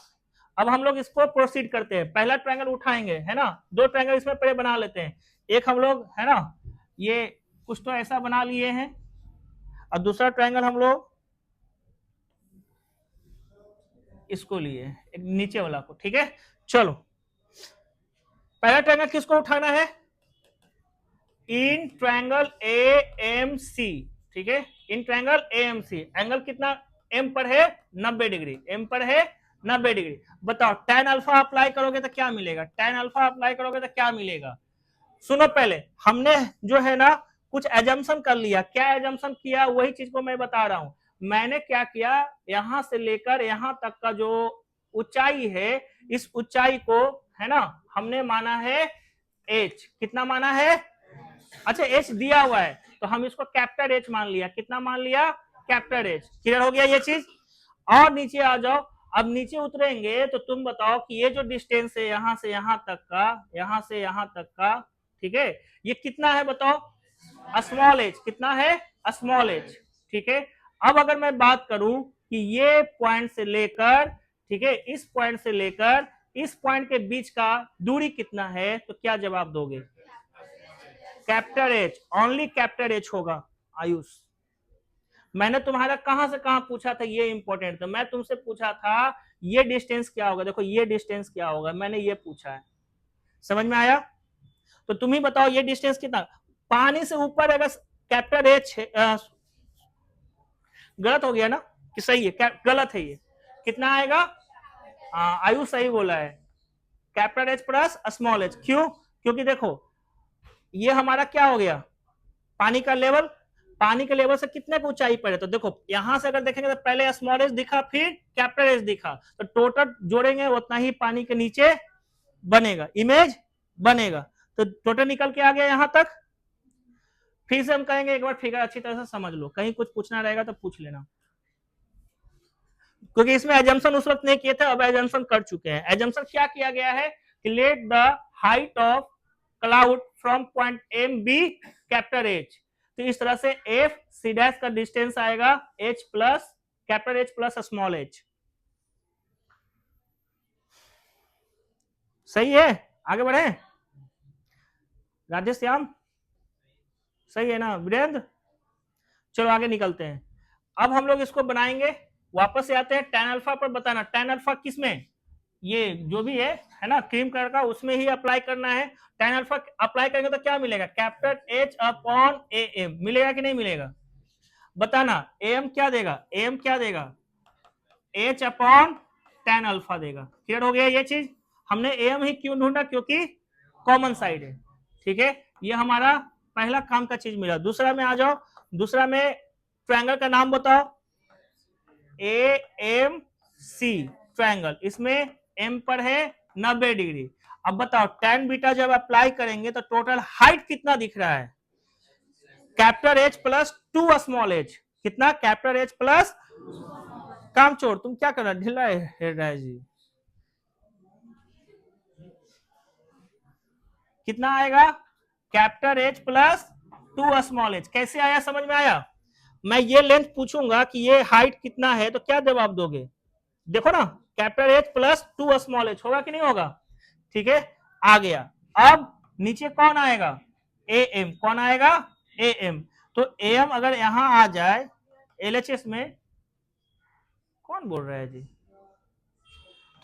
अब हम लोग इसको प्रोसीड करते हैं। पहला ट्रायंगल उठाएंगे, है ना, दो ट्रायंगल इसमें पहले बना लेते हैं। एक हम लोग, है ना, ये कुछ तो ऐसा बना लिए हैं, और दूसरा ट्रायंगल हम लोग इसको लिए, एक नीचे वाला को, ठीक है। चलो पहला ट्रायंगल किसको उठाना है? In triangle A M C, ठीक है। In triangle A M C angle कितना एम पर है? 90 डिग्री। एम पर है 90 डिग्री। बताओ tan अल्फा अप्लाई करोगे तो क्या मिलेगा? tan अल्फा अप्लाई करोगे तो क्या मिलेगा? सुनो, पहले हमने जो है ना कुछ एजम्पशन कर लिया। क्या एजम्पशन किया? वही चीज को मैं बता रहा हूं। मैंने क्या किया, यहां से लेकर यहां तक का जो ऊंचाई है, इस ऊंचाई को, है ना, हमने माना है h। कितना माना है? अच्छा h दिया हुआ है तो हम इसको कैपिटल H मान लिया। कितना मान लिया? Capital H। क्लियर हो गया ये चीज? और नीचे आ जाओ। अब नीचे उतरेंगे तो तुम बताओ कि ये जो डिस्टेंस है यहां से यहां तक का, यहां से यहां तक का, ठीक है, ये कितना है बताओ? Small h। कितना है? स्मॉल h, ठीक है। अब अगर मैं बात करूं कि ये पॉइंट से लेकर, ठीक है, इस पॉइंट से लेकर इस पॉइंट के बीच का दूरी कितना है, तो क्या जवाब दोगे? Capital H. Only capital H होगा। आयुष, मैंने तुम्हारा कहां से कहां पूछा था, ये इंपॉर्टेंट था। मैं तुमसे पूछा था ये डिस्टेंस क्या होगा, देखो ये डिस्टेंस क्या होगा, मैंने ये पूछा है। समझ में आया? तो तुम ही बताओ ये डिस्टेंस कितना? पानी से ऊपर अगर कैपिटल एच, गलत हो गया ना कि सही है? गलत है ये। कितना आएगा? आयुष सही बोला है, capital H plus small H. क्यों? क्योंकि देखो ये हमारा क्या हो गया? पानी का लेवल। पानी के लेवल से कितने की ऊंचाई पर है? तो देखो यहां से अगर देखेंगे तो पहले स्मॉल एच दिखा, फिर कैपिटल एच दिखा, तो टोटल जोड़ेंगे उतना ही पानी के नीचे बनेगा, इमेज बनेगा। तो टोटल निकल के आ गया यहां तक। फिर से हम कहेंगे एक बार फिगर अच्छी तरह से समझ लो, कहीं कुछ पूछना रहेगा तो पूछ लेना, क्योंकि इसमें एजम्पशन उस वक्त नहीं किए थे, अब एजम्पशन कर चुके हैं। एजम्पशन क्या किया गया है कि let the height of cloud from point M be capital H. तो इस तरह से एफ सी डैश का डिस्टेंस आएगा H plus capital H plus small H. सही है? आगे बढ़े राधेश्याम? सही है ना वीरेंद्र? चलो आगे निकलते हैं। अब हम लोग इसको बनाएंगे, वापस से आते हैं tan अल्फा पर। बताना tan अल्फा किसमें? ये जो भी है ना, क्रीम कलर का, उसमें ही अप्लाई करना है। tan अल्फा अप्लाई करेंगे तो क्या मिलेगा? Capital H upon A M. मिलेगा कि नहीं मिलेगा? बताना एम क्या देगा? एम क्या देगा? एच अपॉन tan अल्फा देगा। क्लियर हो गया ये चीज? हमने एम ही क्यों ढूंढा? क्योंकि कॉमन साइड है, ठीक है। ये हमारा पहला काम का चीज मिला। दूसरा में आ जाओ। दूसरा में ट्रायंगल का नाम बताओ। A M C triangle. इसमें एम पर है 90 डिग्री। अब बताओ tan बीटा जब अप्लाई करेंगे तो टोटल हाइट कितना दिख रहा है? Capital H plus 2 small H. कितना? कैपिटल एच प्लस, काम छोड़, तुम क्या कर रहा ढिला है जी? कितना आएगा? Capital H plus 2 small H. कैसे आया? समझ में आया? मैं ये लेंथ पूछूंगा कि ये हाइट कितना है, तो क्या जवाब दोगे? देखो ना, capital H plus 2 small H होगा कि नहीं होगा? ठीक है, आ गया। अब नीचे कौन आएगा? A M. कौन आएगा? A M. तो एम अगर यहां आ जाए एलएचएस में, कौन बोल रहा है जी,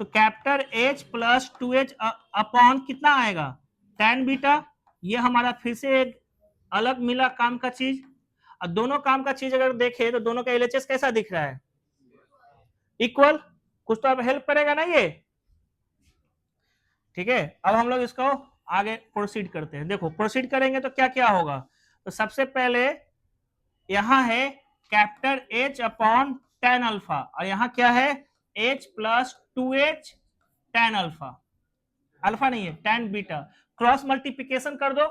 तो capital H plus 2h upon कितना आएगा, tan बीटा। ये हमारा फिर से एक अलग मिला काम का चीज। और दोनों काम का चीज अगर देखे तो दोनों का एलएचएस कैसा दिख रहा है, इक्वल। कुछ तो अब हेल्प करेगा ना ये, ठीक है। अब हम लोग इसको आगे प्रोसीड करते हैं। देखो प्रोसीड करेंगे तो क्या क्या होगा, तो सबसे पहले यहां है capital H upon tan alpha, और यहां क्या है H plus 2h tan alpha, alpha नहीं है टेन बीटा। क्रॉस मल्टीप्लीकेशन कर दो,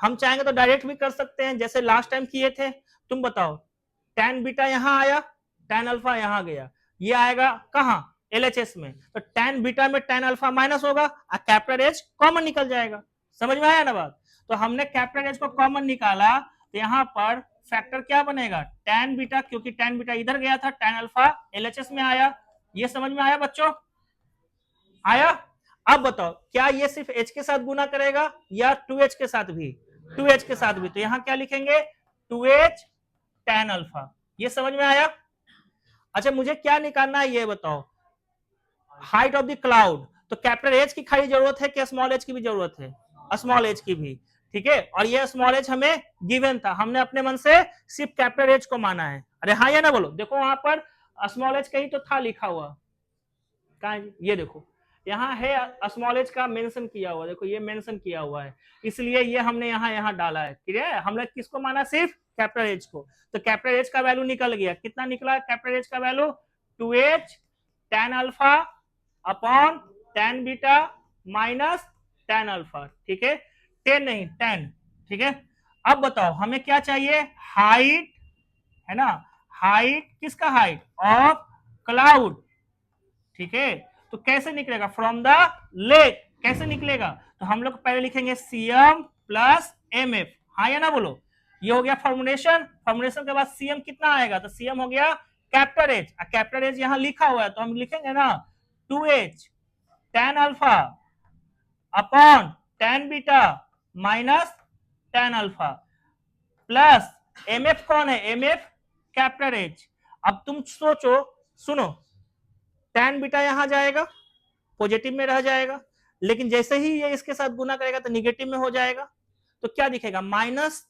हम चाहेंगे तो डायरेक्ट भी कर सकते हैं जैसे लास्ट टाइम किए थे। तुम बताओ, टेन बीटा यहां आया, टेन अल्फा यहां गया, ये आएगा कहां, एलएचएस में। तो टेन बीटा में टेन अल्फा माइनस होगा और कैपिटल एच कॉमन निकल जाएगा। समझ में आया ना बात। तो हमने कैपिटल एच को कॉमन निकाला, तो यहां पर फैक्टर क्या बनेगा, टेन बीटा, क्योंकि टेन बीटा इधर गया था, टेन अल्फा एलएचएस में आया। ये समझ में आया बच्चों, आया। अब बताओ क्या ये सिर्फ h के साथ गुना करेगा या 2h के साथ भी, 2h के साथ भी। तो यहां क्या लिखेंगे 2h tan अल्फा। ये समझ में आया। अच्छा मुझे क्या निकालना है ये बताओ, हाइट ऑफ द क्लाउड। तो कैपिटल एच की खाली जरूरत है कि स्मॉल एच की भी जरूरत है, स्मॉल एच की भी, ठीक है। और ये स्मॉल एच हमें गिवन था, हमने अपने मन से सिर्फ कैपिटल एच को माना है। अरे हाँ या ना बोलो, देखो वहां पर स्मॉल एच कहीं तो था लिखा हुआ, कहा ये देखो यहाँ है स्मॉल एच का मेंशन किया हुआ, देखो ये मेंशन किया हुआ है, इसलिए ये हमने यहाँ डाला है। क्लियर है, हमने किसको माना, सिर्फ कैपिटल एच को। तो कैपिटल एच का वैल्यू निकल गया, कितना निकला कैपिटल एच का value, 2h tan alpha upon tan beta minus tan alpha, ठीक है, 10 नहीं 10, ठीक है। अब बताओ हमें क्या चाहिए, हाइट, है ना, हाइट किसका, हाइट ऑफ क्लाउड, ठीक है। तो कैसे निकलेगा, फ्रॉम द लेक, कैसे निकलेगा, तो हम लोग पहले लिखेंगे सीएम प्लस एम एफ, हाँ या ना बोलो। ये हो गया फॉर्मुलेशन, फॉर्मुलेशन के बाद सीएम कितना आएगा, तो सीएम हो गया कैपिटल एच, कैपिटल एच यहां लिखा हुआ है तो हम लिखेंगे ना 2h tan alpha upon tan beta minus tan alpha plus M F कौन है, एम एफ कैपिटल एच। अब तुम सोचो, सुनो, tan बीटा यहां जाएगा, पॉजिटिव में रह जाएगा, लेकिन जैसे ही ये इसके साथ गुना करेगा तो निगेटिव में हो जाएगा। तो क्या दिखेगा, माइनस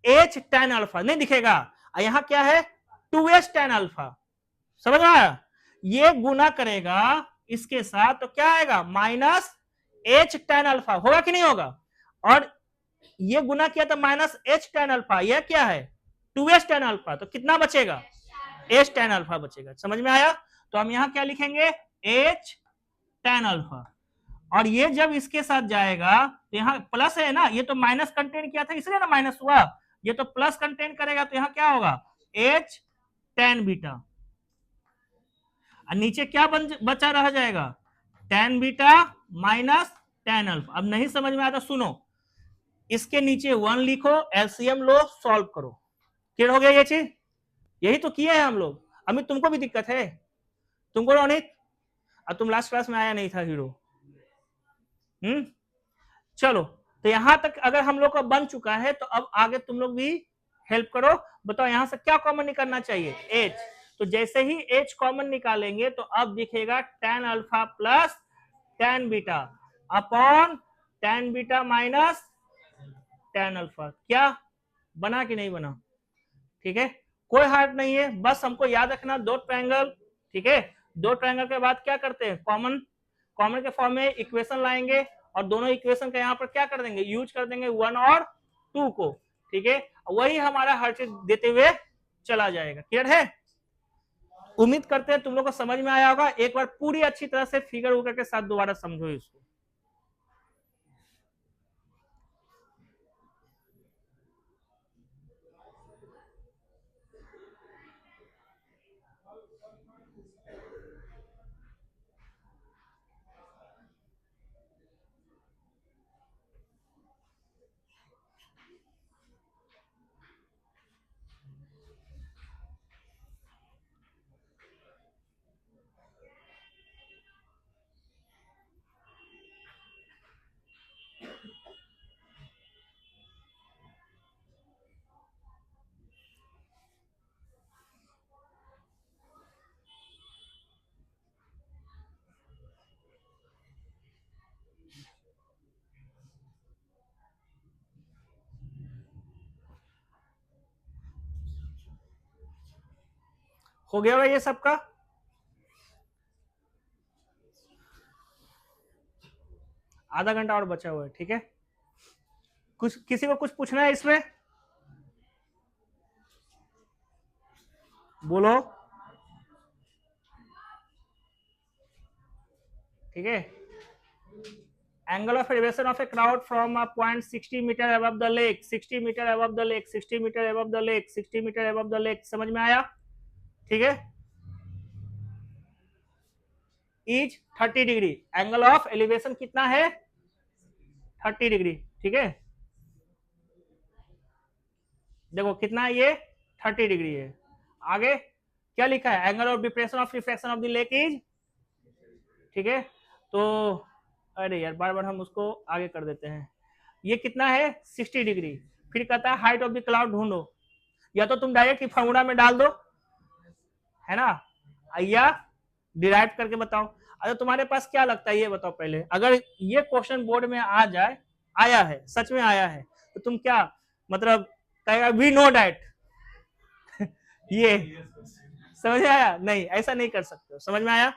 एच टेन अल्फा नहीं दिखेगा, यहां क्या है 2h टेन अल्फा, समझ में आया। ये गुना करेगा इसके साथ तो क्या आएगा, माइनस एच टेन अल्फा, होगा कि नहीं होगा। और ये गुना किया तो माइनस एच टेन अल्फा, यह क्या है 2h टेन अल्फा, तो कितना बचेगा, एच टेन अल्फा बचेगा। समझ में आया। तो हम यहां क्या लिखेंगे, एच टेन अल्फा, और ये जब इसके साथ जाएगा तो यहाँ प्लस है ना, ये तो माइनस कंटेंट किया था इसलिए ना माइनस हुआ, ये तो प्लस कंटेंट करेगा तो यहाँ क्या होगा एच टेन बीटा, और नीचे क्या बचा रह जाएगा, tan beta minus tan alpha. अब नहीं समझ में आता सुनो, इसके नीचे 1 लिखो, एलसीएम लो, सॉल्व करो, क्लियर हो गया ये चीज। यही तो किए हैं हम लोग। अमित तुमको भी दिक्कत है, तुमको रोनित, अब तुम लास्ट क्लास में आया नहीं था हीरो। चलो, तो यहां तक अगर हम लोग का बन चुका है तो अब आगे तुम लोग भी हेल्प करो। बताओ यहां से क्या कॉमन निकालना चाहिए, एच। तो जैसे ही एच कॉमन निकालेंगे तो अब दिखेगा tan alpha plus tan beta upon tan beta minus tan alpha. क्या बना कि नहीं बना, ठीक है, कोई हार्ड नहीं है, बस हमको याद रखना दो ट्रायंगल, ठीक है। दो ट्रायंगल के बाद क्या करते हैं, कॉमन, कॉमन के फॉर्म में इक्वेशन लाएंगे और दोनों इक्वेशन का यहाँ पर क्या कर देंगे, यूज कर देंगे 1 और 2 को, ठीक है। वही हमारा हर चीज देते हुए चला जाएगा। क्लियर है, उम्मीद करते हैं तुम लोग को समझ में आया होगा। एक बार पूरी अच्छी तरह से फिगर उगर के साथ दोबारा समझो इसको। हो गया ये सबका? आधा घंटा और बचा हुआ है, ठीक है। कुछ किसी को कुछ पूछना है इसमें? बोलो। ठीक है। Angle of elevation of a crowd from a point 60 meter above the lake, 60 meter above the lake, 60 meter above the lake, 60 meter above the lake, समझ में आया? ठीक है। Is 30 degree, angle of elevation कितना है? 30 डिग्री, ठीक है। देखो कितना है ये? 30 डिग्री है। आगे क्या लिखा है? Angle of depression of reflection of the lake is, ठीक है। तो अरे यार बार बार हम उसको आगे कर देते हैं। ये कितना है? 60 डिग्री। फिर कहता है हाइट ऑफ द क्लाउड ढूंढो। या तो तुम डायरेक्ट फॉर्मूला में डाल दो, है ना, या डिराइव करके बताओ। अच्छा तुम्हारे पास क्या लगता है ये बताओ पहले, अगर ये क्वेश्चन बोर्ड में आ जाए, आया है, सच में आया है, तो तुम क्या मतलब कहेगा वी नो डैट ये समझ में आया? नहीं, ऐसा नहीं कर सकते। समझ में आया?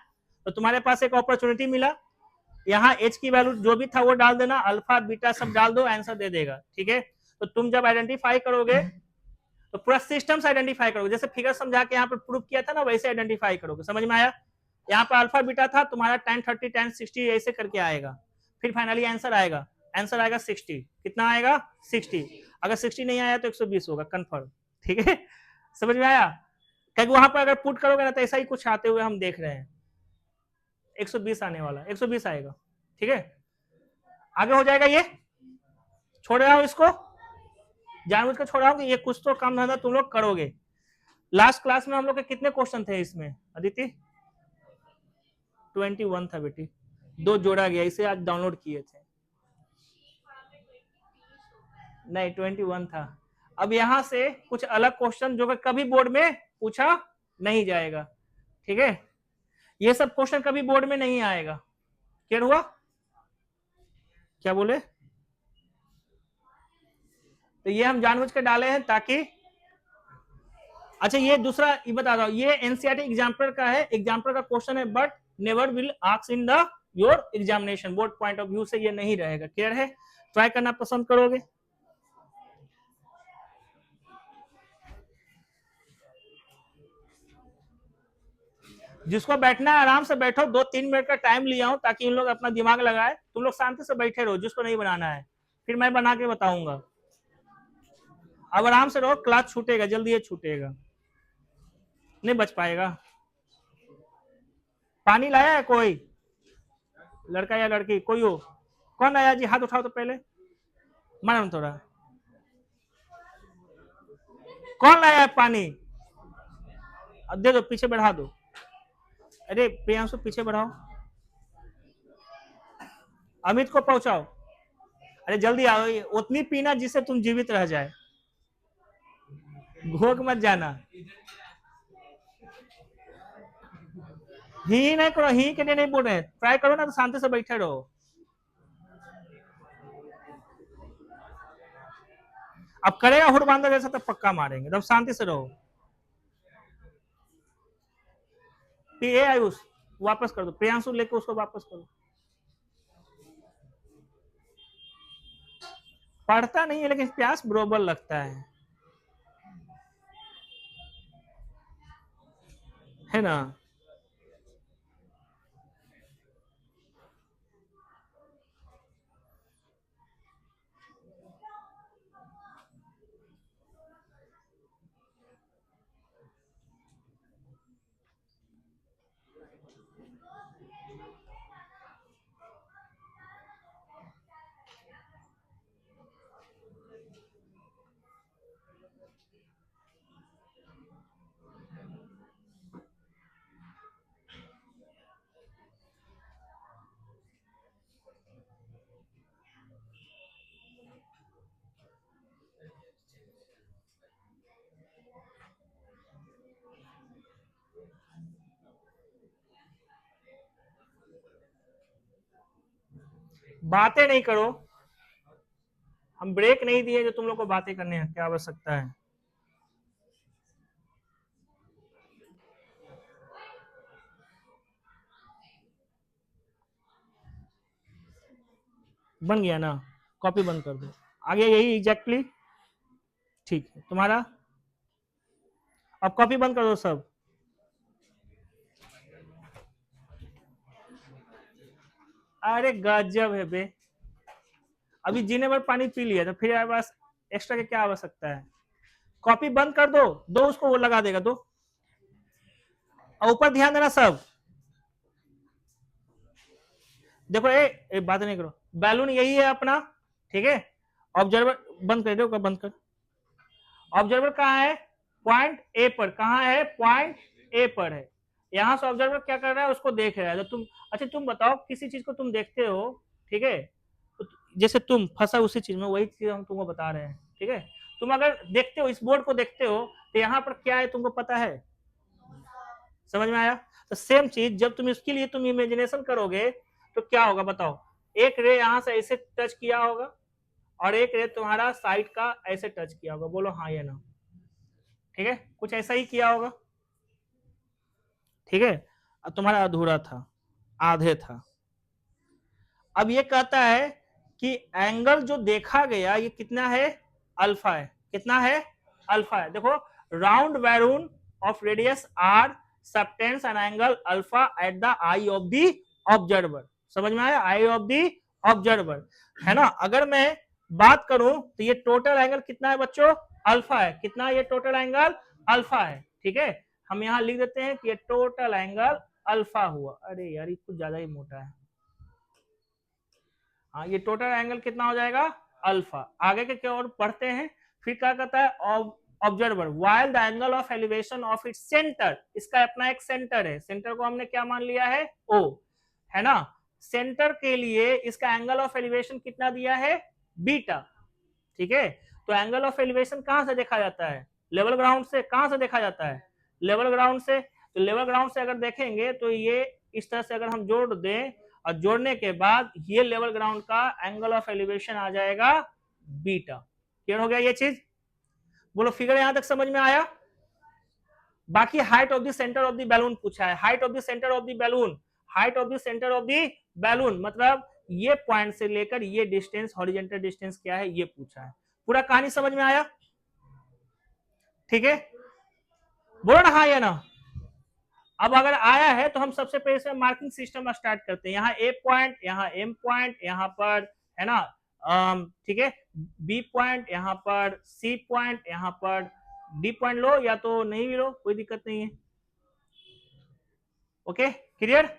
तो तुम्हारे पास एक अपॉर्चुनिटी मिला, यहाँ एच की वैल्यू जो भी था वो डाल देना, अल्फा बीटा सब डाल दो, आंसर दे देगा, ठीक है। तो तुम जब आइडेंटिफाई करोगे तो पूरा सिस्टम से आइडेंटिफाई करोगे, जैसे फिगर समझा के यहाँ पर प्रूव किया था ना, वैसे आइडेंटिफाई करोगे। समझ में आया? यहाँ पर अल्फा बीटा था, तुम्हारा 10 30 10 60 ऐसे करके आएगा, फिर फाइनली आंसर आएगा। आंसर आएगा 60। कितना आएगा? 60। अगर 60 नहीं आया तो 120 होगा कंफर्म, ठीक है। समझ में आया? क्योंकि वहां पर अगर पुट करोगे ना तो ऐसा ही कुछ आते हुए हम देख रहे हैं, 120 आने वाला, 120 आएगा, ठीक है। आगे हो जाएगा ये, छोड़ रहा हूं इसको, जानबूझ कर छोड़ रहा हूं कि ये कुछ तो काम धंधा तुम लोग करोगे। लास्ट क्लास में हम लोग के कितने क्वेश्चन थे इसमें अदिति? 21 था बेटी, 2 जोड़ा गया, इसे आज डाउनलोड किए थे। नहीं 21 था। अब यहां से कुछ अलग क्वेश्चन जो कभी बोर्ड में पूछा नहीं जाएगा, ठीक है। ये सब क्वेश्चन कभी बोर्ड में नहीं आएगा। क्लियर हुआ? क्या बोले? तो ये हम जानबूझ के डाले हैं ताकि, अच्छा ये दूसरा ये बता दो, ये एनसीईआरटी एग्जाम्पल का है, एग्जाम्पल का क्वेश्चन है, but never will ask in the your examination, board point of view से ये नहीं रहेगा। क्लियर है? ट्राई करना पसंद करोगे? जिसको बैठना है आराम से बैठो, 2-3 मिनट का टाइम लिया हूं ताकि इन लोग अपना दिमाग लगाए। तुम लोग शांति से बैठे रहो, जिसको नहीं बनाना है फिर मैं बना के बताऊंगा। अब आराम से रहो, क्लास छूटेगा, जल्दी ये छूटेगा, नहीं बच पाएगा। पानी लाया है कोई? लड़का या लड़की कोई हो? कौन आया जी? हाथ उठाओ तो पहले, मालूम थोड़ा कौन लाया है पानी? दे दो, पीछे बढ़ा दो। अरे प्रियांशु पीछे बढ़ाओ, अमित को पहुंचाओ। अरे जल्दी आओ, उतनी पीना जिससे तुम जीवित रह जाए, भोग मत जाना। ही नहीं करो, ही के लिए नहीं बोल रहे, ट्राई करो ना, तो शांति से बैठे रहो। अब करेगा हुड़बांदा जैसा तो पक्का मारेंगे, तब शांति से रहो। आयुष वापस कर दो, प्रियांशु लेके उसको वापस करो। पढ़ता नहीं है लेकिन प्यास बरोबर लगता है ना। बातें नहीं करो, हम ब्रेक नहीं दिए जो तुम लोग को बातें करने हैं, क्या आवश्यकता है? बन गया ना, कॉपी बंद कर दो, आगे यही एग्जैक्टली ठीक है तुम्हारा। अब कॉपी बंद कर दो सब। अरे गजब है बे, अभी जीने भर पानी पी लिया तो फिर यार पास एक्स्ट्रा की क्या आवश्यकता है। कॉपी बंद कर दो, दो उसको वो लगा देगा, दो। और ऊपर ध्यान देना सब, देखो ए बात नहीं करो, बैलून यही है अपना, ठीक है। ऑब्जर्वर बंद कर दो, बंद कर। ऑब्जर्वर कहाँ है, पॉइंट ए पर, कहाँ है, पॉइंट ए पर है। यहां से ऑब्जर्वर क्या कर रहा है, उसको देख रहा है। तो तुम, अच्छा तुम बताओ, किसी चीज को तुम देखते हो, ठीक है, तो जैसे तुम फंसा उसी चीज में, वही चीज हम तुमको बता रहे हैं, ठीक है। तुम अगर देखते हो, इस बोर्ड को देखते हो, तो यहाँ पर क्या है तुमको पता है, समझ में आया। तो सेम चीज जब तुम इसके लिए तुम इमेजिनेशन करोगे तो क्या होगा बताओ, एक रे यहां से ऐसे टच किया होगा और एक रे तुम्हारा साइड का ऐसे टच किया होगा, बोलो हाँ या ना, ठीक है, कुछ ऐसा ही किया होगा, ठीक है। अब तुम्हारा अधूरा था, आधे था। अब ये कहता है कि एंगल जो देखा गया ये कितना है, अल्फा है, कितना है, अल्फा है। देखो, round balloon of radius R subtends an angle alpha at the eye of the observer, समझ में आया, आई ऑफ द ऑब्जर्वर, है ना। अगर मैं बात करूं तो ये टोटल एंगल कितना है बच्चों, अल्फा है, कितना ये टोटल एंगल, अल्फा है, ठीक है। हम यहां लिख देते हैं कि ये टोटल एंगल अल्फा हुआ। अरे यार ये कुछ ज्यादा ही मोटा है, हाँ, ये टोटल एंगल कितना हो जाएगा, अल्फा। आगे के और पढ़ते हैं, फिर क्या कहता है, observer while the angle of elevation of its centre, इसका अपना एक सेंटर है, सेंटर को हमने क्या मान लिया है, ओ, है ना। सेंटर के लिए इसका एंगल ऑफ एलिवेशन कितना दिया है, बीटा, ठीक है। तो एंगल ऑफ एलिवेशन कहां से देखा जाता है, लेवल ग्राउंड से। कहां से देखा जाता है, लेवल ग्राउंड से। तो लेवल ग्राउंड से अगर देखेंगे तो ये इस तरह से अगर हम जोड़ दें, और जोड़ने के बाद ये लेवल ग्राउंड का एंगल ऑफ एलिवेशन आ जाएगा बीटा। क्लियर हो गया ये चीज, बोलो फिगर यहां तक समझ में आया। बाकी height of the centre of the balloon पूछा है, height of the centre of the balloon, height of the centre of the balloon मतलब ये पॉइंट से लेकर ये डिस्टेंस, हॉरिजॉन्टल डिस्टेंस क्या है ये पूछा है। पूरा कहानी समझ में आया, ठीक है, बोलो ना हाँ या ना। अब अगर आया है तो हम सबसे पहले से मार्किंग सिस्टम स्टार्ट करते हैं। यहाँ ए पॉइंट, यहाँ एम पॉइंट, यहाँ पर है ना, ठीक है, बी पॉइंट, यहाँ पर सी पॉइंट, यहाँ पर डी पॉइंट लो या तो नहीं भी लो, कोई दिक्कत नहीं है। Okay clear.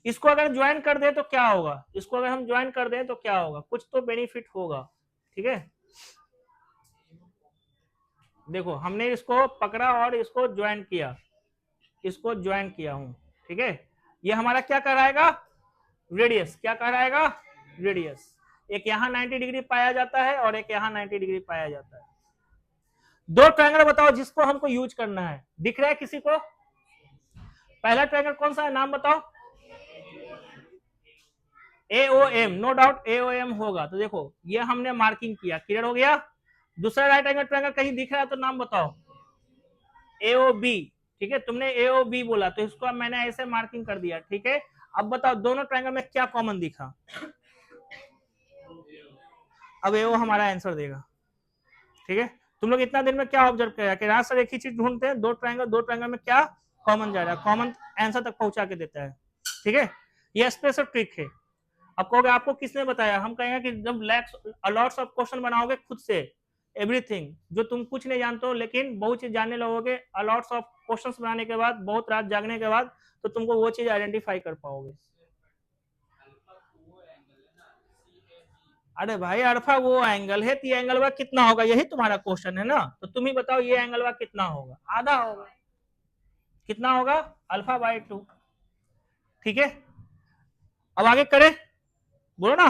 इसको अगर ज्वाइन कर दे तो क्या होगा, इसको अगर हम ज्वाइन कर दें तो क्या होगा, कुछ तो बेनिफिट होगा, ठीक है। देखो हमने इसको पकड़ा और इसको ज्वाइन किया, इसको ज्वाइन किया हूं, ठीक है। ये हमारा क्या कराएगा, रेडियस, क्या कराएगा, रेडियस। एक यहाँ 90 डिग्री पाया जाता है और एक यहाँ 90 डिग्री पाया जाता है। दो ट्रायंगल बताओ जिसको हमको यूज करना है, दिख रहा है किसी को। पहला ट्रायंगल कौन सा है, नाम बताओ, AOM, नो डाउट AOM होगा। तो देखो ये हमने मार्किंग किया, क्लियर हो गया। दूसरा राइट एंगल ट्रायंगल कहीं दिख रहा है तो नाम बताओ, AOB, ठीक है। तुमने AOB बोला तो इसको मैंने ऐसे मार्किंग कर दिया, ठीक है। अब बताओ दोनों ट्रायंगल में क्या कॉमन दिखा, अब AO हमारा आंसर देगा, ठीक है। तुम लोग इतना दिन में क्या ऑब्जर्व किया कि राज सर एक ही चीज ढूंढते हैं, दो ट्रायंगल में क्या कॉमन जा रहा है, कॉमन आंसर तक पहुंचा के देता है, ठीक है। ये स्पेशल ट्रिक है। अब कहोगे आपको किसने बताया, हम कहेंगे कि जब लैक्स अलॉट्स ऑफ क्वेश्चन बनाओगे खुद से, एवरीथिंग जो तुम कुछ नहीं जानते हो लेकिन बहुत चीज जानने लगोगे, अलॉट्स ऑफ क्वेश्चंस बनाने के बाद, बहुत रात जागने के बाद, तो तुमको वो चीज आइडेंटिफाई कर पाओगे। अरे भाई अल्फा वो एंगल है, तो एंगल वा कितना होगा, यही तुम्हारा क्वेश्चन है ना। तो तुम ही बताओ ये एंगल वा कितना होगा, आधा होगा, कितना होगा, अल्फा बाई 2, ठीक है। अब आगे करें, बोलो ना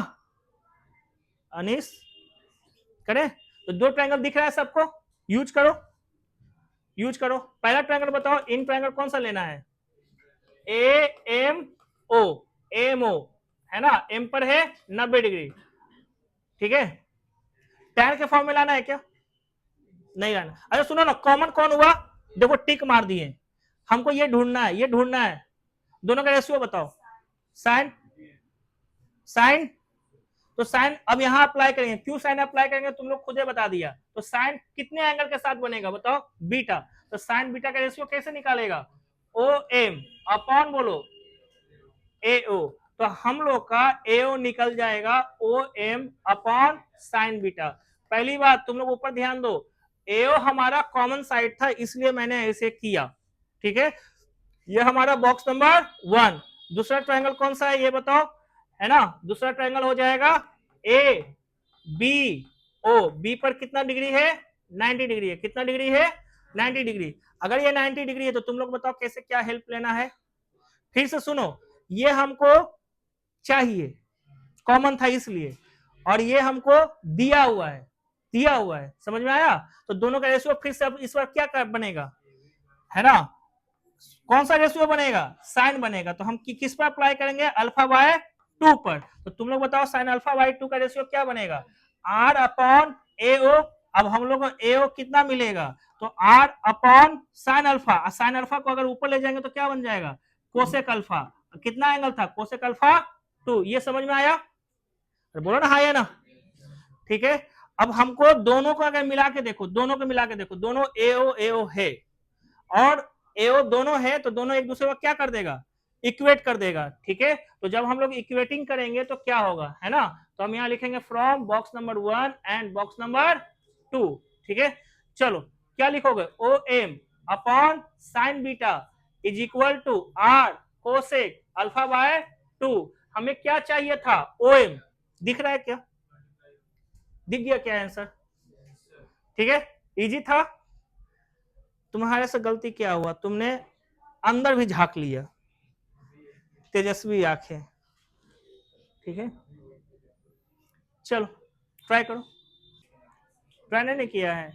अनीस, करें। तो दो ट्रायंगल दिख रहा है सबको, यूज करो, यूज करो। पहला ट्रायंगल बताओ, इन ट्रायंगल कौन सा लेना है, AMO, AMO है ना, एम पर है 90 डिग्री, ठीक है। टैन के फॉर्म में लाना है क्या, नहीं लाना। अच्छा सुनो ना, कॉमन कौन हुआ, देखो टिक मार दिए, हमको ये ढूंढना है, ये ढूंढना है, दोनों का रेशियो बताओ, साइन साइन, तो साइन अब यहां अप्लाई करेंगे, क्यों साइन अप्लाई करेंगे तुम लोग खुद ही बता दिया। तो साइन कितने एंगल के साथ बनेगा बताओ, बीटा। तो साइन बीटा का रेशियो कैसे निकालेगा, ओ एम अपॉन बोलो एओ। तो हम लोग का एओ निकल जाएगा O M upon sine beta. पहली बात तुम लोग ऊपर ध्यान दो, एओ हमारा कॉमन साइड था इसलिए मैंने ऐसे किया, ठीक है। ये हमारा बॉक्स नंबर 1। दूसरा ट्रायंगल कौन सा है ये बताओ, है ना। दूसरा ट्रायंगल हो जाएगा ए बी ओ, बी पर कितना डिग्री है 90 डिग्री है, कितना डिग्री है 90 डिग्री। अगर ये 90 डिग्री है तो तुम लोग बताओ कैसे क्या हेल्प लेना है। फिर से सुनो, ये हमको चाहिए, कॉमन था इसलिए, और ये हमको दिया हुआ है, दिया हुआ है, समझ में आया। तो दोनों का रेशियो फिर से अब इस बार क्या बनेगा, है ना, कौन सा रेशियो बनेगा, साइन बनेगा। तो हम किस पर अप्लाई करेंगे, अल्फा बाय 2 पर। तो तुम लोग बताओ साइन अल्फा बाय 2 का रेशियो क्या बनेगा, आर अपॉन एओ। अब हम लोग को एओ कितना मिलेगा, तो R upon sine alpha, sine alpha को अगर ऊपर ले जाएंगे तो क्या बन जाएगा, कोसेक अल्फा। कितना एंगल था, कोसेक अल्फा 2। ये समझ में आया, बोलो ना हाँ या ना, ठीक है। अब हमको दोनों को अगर मिला के देखो, दोनों को मिला के देखो, दोनों एओ एओ है और एओ दोनों है, तो दोनों एक दूसरे को क्या कर देगा, इक्वेट कर देगा, ठीक है। तो जब हम लोग इक्वेटिंग करेंगे तो क्या होगा, है ना। तो हम यहां लिखेंगे from box number 1 and box number 2, ठीक है। चलो क्या लिखोगे, O M upon sine beta is equal to R cosec alpha by 2। हमें क्या चाहिए था, ओ एम। दिख रहा है क्या, दिख गया क्या आंसर, ठीक है, इजी था। तुम्हारे से गलती क्या हुआ, तुमने अंदर भी झांक लिया, तेजस्वी आंखें, ठीक है। चलो ट्राई करो, ट्राई नहीं किया है,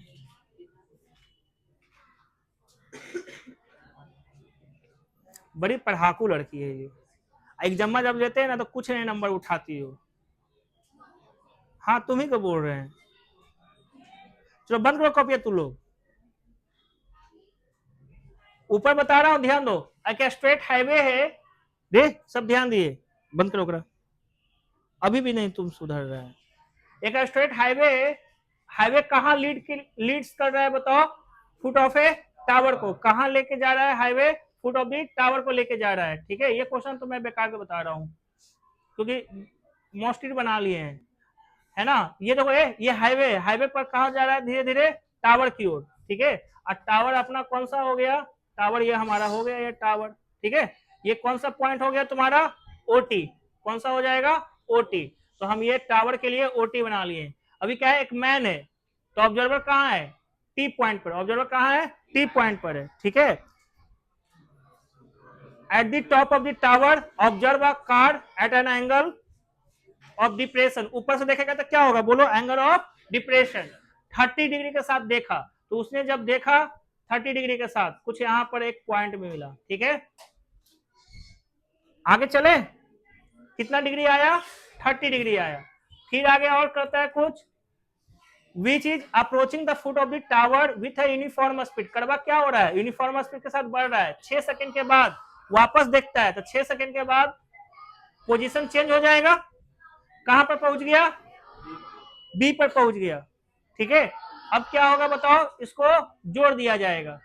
बड़ी पढ़ाकू लड़की है ये, एग्जाम जब लेते हैं ना तो कुछ नहीं नंबर उठाती हो। हाँ तुम ही को बोल रहे हैं, चलो बंद करो कॉपी तू लोग, ऊपर बता रहा हूं ध्यान दो, क्या स्ट्रेट हाईवे है, दे सब ध्यान दिए, बंद करो करा। अभी भी नहीं तुम सुधर रहे हैं, एक स्ट्रेट हाईवे, हाईवे कहाँ लीड्स कर रहा है बताओ, फुट ऑफ ए टावर को कहाँ लेके जा रहा है, highway foot of the tower को लेके जा रहा है, ठीक है। ये क्वेश्चन तो मैं बेकार के बता रहा हूँ क्योंकि मोस्टली बना लिए हैं, है ना। ये देखो ये हाईवे, हाईवे पर कहा जा रहा है, धीरे धीरे टावर की ओर, ठीक है। और टावर अपना कौन सा हो गया, टावर ये हमारा हो गया ये टावर, ठीक है। ये कौन सा पॉइंट हो गया तुम्हारा, ओटी, कौन सा हो जाएगा, ओटी। तो हम ये टावर के लिए ओटी बना लिए। अभी क्या है, एक मैन है, तो ऑब्जर्वर कहाँ है, टी पॉइंट पर, ऑब्जर्वर कहाँ है, टी पॉइंट पर है, ठीक है। At the top of the tower observe a car eight an angle of depression. ऊपर से देखेगा तो क्या होगा, बोलो एंगल ऑफ डिप्रेशन 30 डिग्री के साथ देखा। तो उसने जब देखा 30 डिग्री के साथ, कुछ यहां पर एक पॉइंट में मिला, ठीक है। आगे चले, कितना डिग्री आया, 30 डिग्री आया। फिर आगे और करता है कुछ, which is approaching the foot of the tower with uniform speed. करवा क्या हो रहा है, यूनिफॉर्म स्पीड के साथ बढ़ रहा है। 6 सेकंड के बाद वापस देखता है, तो 6 सेकंड के बाद पोजीशन चेंज हो जाएगा, कहां पर पहुंच गया, बी पर पहुंच गया, ठीक है। अब क्या होगा बताओ, इसको जोड़ दिया जाएगा।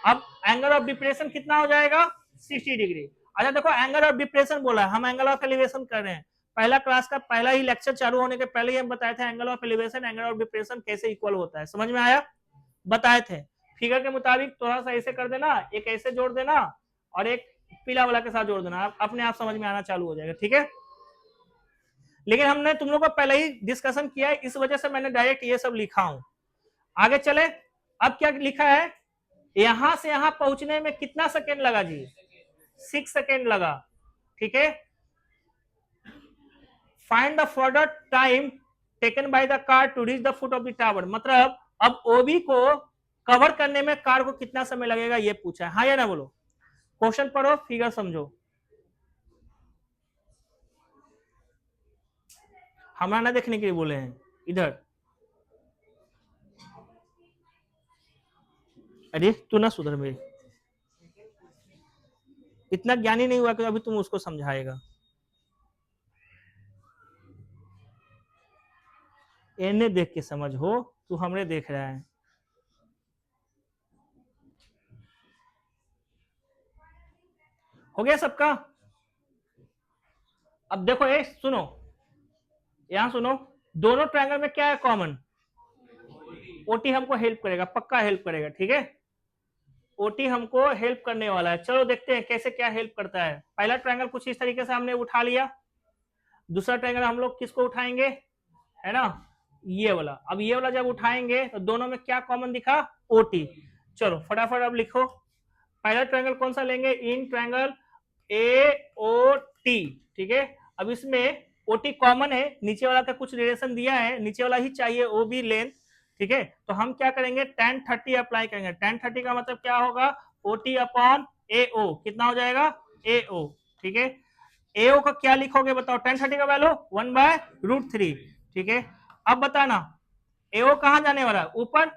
अब एंगल ऑफ डिप्रेशन कितना हो जाएगा, 60 डिग्री। अच्छा देखो एंगल ऑफ डिप्रेशन बोला है, हम एंगल ऑफ एलिवेशन कर रहे हैं। पहला क्लास का पहला ही लेक्चर चालू होने के पहले ही हम बताए थे angle of elevation angle of depression कैसे इक्वल होता है, समझ में आया, बताए थे। फिगर के मुताबिक थोड़ा सा ऐसे कर देना, एक ऐसे जोड़ देना और एक पीला वाला के साथ जोड़ देना, अपने आप समझ में आना चालू हो जाएगा, ठीक है। लेकिन हमने तुम लोग को पहले ही डिस्कशन किया है, इस वजह से मैंने डायरेक्ट ये सब लिखा हूं। आगे चले, अब क्या लिखा है, यहां से यहां पहुंचने में कितना सेकेंड लगा जी, 6 सेकेंड लगा, ठीक है। Find the further time taken by the car to reach the foot of the tower. मतलब अब ओबी को कवर करने में कार को कितना समय लगेगा ये पूछा है, हाँ या ना बोलो। क्वेश्चन पढ़ो, फिगर समझो, हमारा ना देखने के लिए बोले हैं इधर। अरे तू ना सुधर मेरी, इतना ज्ञानी नहीं हुआ कि अभी तुम उसको समझाएगा। एने देख के समझ हो, तू हमरे देख रहा है। हो गया सबका? अब देखो ये सुनो, यहां सुनो, दोनों ट्रायंगल में क्या है कॉमन? ओटी हमको हेल्प करेगा, पक्का हेल्प करेगा, ठीक है। ओटी हमको हेल्प करने वाला है। चलो देखते हैं कैसे क्या हेल्प करता है। पहला ट्रायंगल कुछ इस तरीके से हमने उठा लिया, दूसरा ट्रायंगल हम लोग किसको उठाएंगे, है ना, ये वाला। अब ये वाला जब उठाएंगे तो दोनों में क्या कॉमन दिखा, ओटी। चलो फटाफट अब लिखो, पहला ट्रायंगल कौन सा लेंगे, इन ट्रायंगल ए ओ टी, ठीक है। अब इसमें ओटी कॉमन है, नीचे वाला का कुछ रिलेशन दिया है, नीचे वाला ही चाहिए ओ बी लेंथ, ठीक है। तो हम क्या करेंगे, tan 30 अप्लाई करेंगे। tan 30 का मतलब क्या होगा, ओटी अपॉन ए ओ, कितना हो जाएगा, ए ओ, ठीक है। ए ओ का क्या लिखोगे बताओ, tan 30 का वैल्यू 1/√3, ठीक है। अब बताना ए ओ कहां जाने वाला है, ऊपर,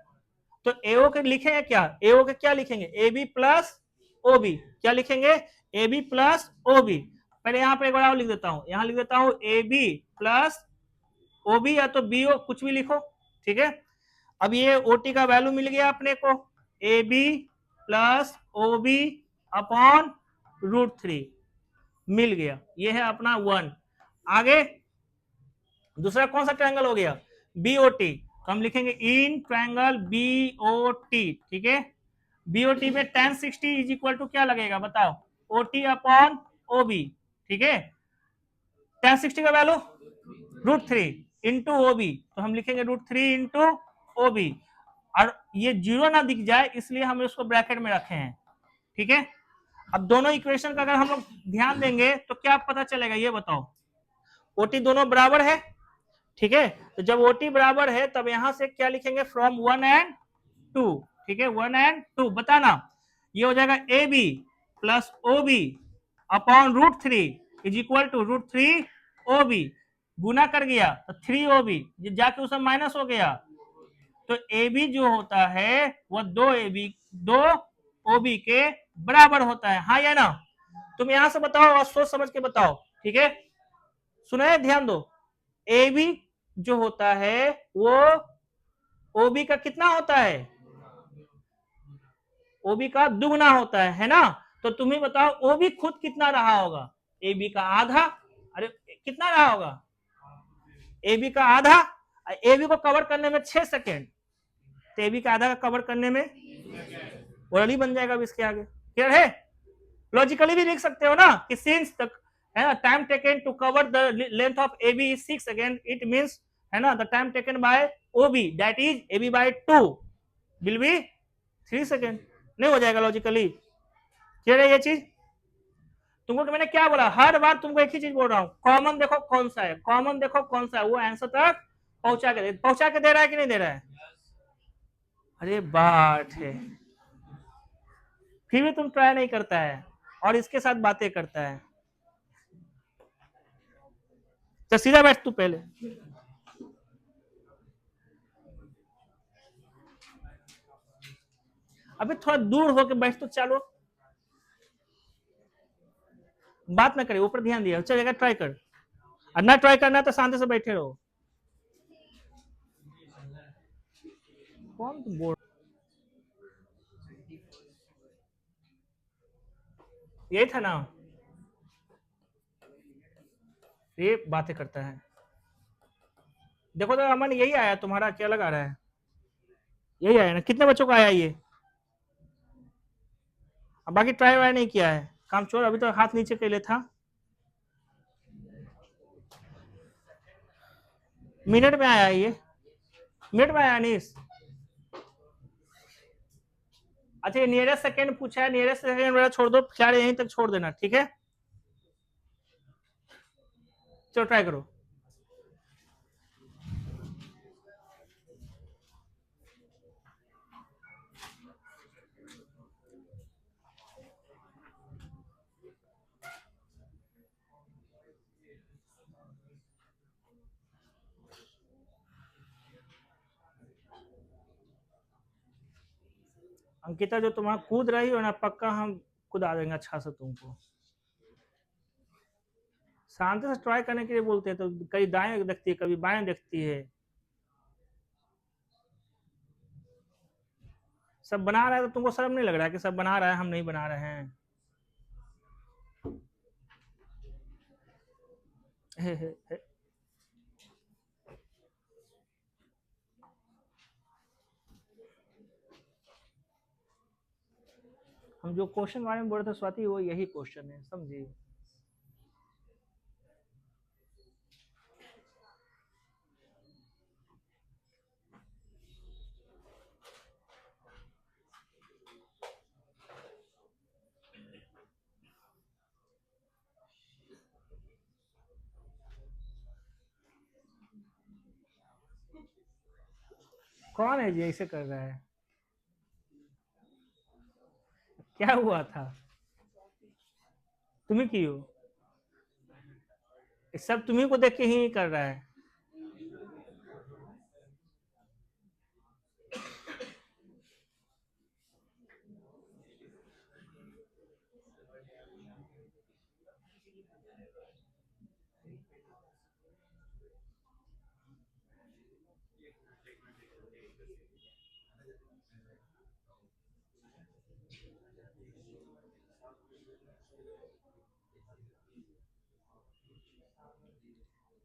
तो एओ के लिखेंगे क्या, एओ के क्या लिखेंगे, A B plus O B, क्या लिखेंगे, A B plus O B. पहले यहां पर एक बार लिख देता हूं, यहां लिख देता हूं A B plus O B, या तो बी ओ कुछ भी लिखो, ठीक है। अब ये ओटी का वैल्यू मिल गया अपने को, A B plus O B upon √3 मिल गया, ये है अपना 1। आगे दूसरा कौन सा ट्रायंगल हो गया, बीओटी, तो हम लिखेंगे इन ट्रायंगल बीओटी, ठीक है। बीओटी में tan 60 इज इक्वल टू क्या लगेगा बताओ, ओटी अपॉन ओबी, ठीक है। tan 60 का वैल्यू √3 इंटू ओबी, तो हम लिखेंगे √3 इंटू ओबी, और ये जीरो ना दिख जाए इसलिए हम इसको ब्रैकेट में रखे हैं, ठीक है। अब दोनों इक्वेशन का अगर हम लोग ध्यान देंगे तो क्या पता चलेगा, ये बताओ, ओटी दोनों बराबर है, ठीक है। तो जब ओटी बराबर है तब यहां से क्या लिखेंगे, फ्रॉम 1 and 2, ठीक है, 1 and 2, बताना ये हो जाएगा A B plus O B upon √3 is equal to √3 O B, गुना कर गया तो 3 ओ बी, जाके उसमें माइनस हो गया, तो ए बी जो होता है वह 2 ए बी 2 ओ बी के बराबर होता है, हाँ या ना। तुम यहां से बताओ और सोच समझ के बताओ, ठीक है। सुना है, ध्यान दो, ए बी जो होता है वो ओबी का कितना होता है, ओबी का दुगना होता है ना। तो तुम ही बताओ ओबी खुद कितना रहा होगा, ए बी का आधा, अरे कितना रहा होगा, ए बी का आधा, ए बी को कवर करने में 6 सेकेंड, तो ए बी का आधा का कवर करने में ओरली बन जाएगा अब इसके आगे, क्लियर है। लॉजिकली भी लिख सकते हो ना कि सिंस द है ना time taken to cover the length of A B is 6 second, it means है ना the time taken by O B that is A B by 2 will be 3 second, नहीं हो जाएगा लॉजिकली, क्लियर है ये चीज। तुमको तो मैंने क्या बोला, हर बार तुमको एक ही चीज बोल रहा हूँ, कॉमन देखो कौन सा है, कॉमन देखो कौन सा है, वो आंसर तक पहुंचा के दे रहा है कि नहीं दे रहा है। अरे बात है, फिर भी तुम ट्राई नहीं करता है और इसके साथ बातें करता है। तो सीधा बैठ तू पहले, अबे थोड़ा दूर होके बैठ तो, चलो बात ना करे, ऊपर ध्यान दिया, चलेगा, ट्राई कर, और ना ट्राई करना तो शांति से बैठे रहो। कौन बोल, यही था ना, ये बातें करता है। देखो तो अमन यही आया तुम्हारा, क्या लगा रहा है, यही आया ना, कितने बच्चों का आया ये, अब बाकी ट्राई वाई नहीं किया है, काम छोड़, अभी तो हाथ नीचे के लिए था। मिनट में आया ये, मिनट में आया अनीस। अच्छा ये नियरेस्ट सेकंड पूछा है, नियरेस्ट सेकंड मेरा छोड़ दो, चार यहीं तक छोड़ देना, ठीक है। चलो ट्राई करो, अंकिता जो तुम्हारा कूद रही हो ना, पक्का हम कूदा देंगे अच्छा से तुमको, शांति से ट्राई करने के लिए बोलते हैं, तो कभी दाएं देखती है कभी बाएं देखती है, सब बना रहा है तो तुमको शर्म नहीं लग रहा है कि सब बना रहा है, हम नहीं बना रहे हैं? हे हे हे। हम जो क्वेश्चन बारे में बोल रहे थे स्वाति, वो यही क्वेश्चन है, समझिए। कौन है जी ऐसे कर रहा है? क्या हुआ था? तुम ही की हो? सब तुम्ही को देख के ही कर रहा है।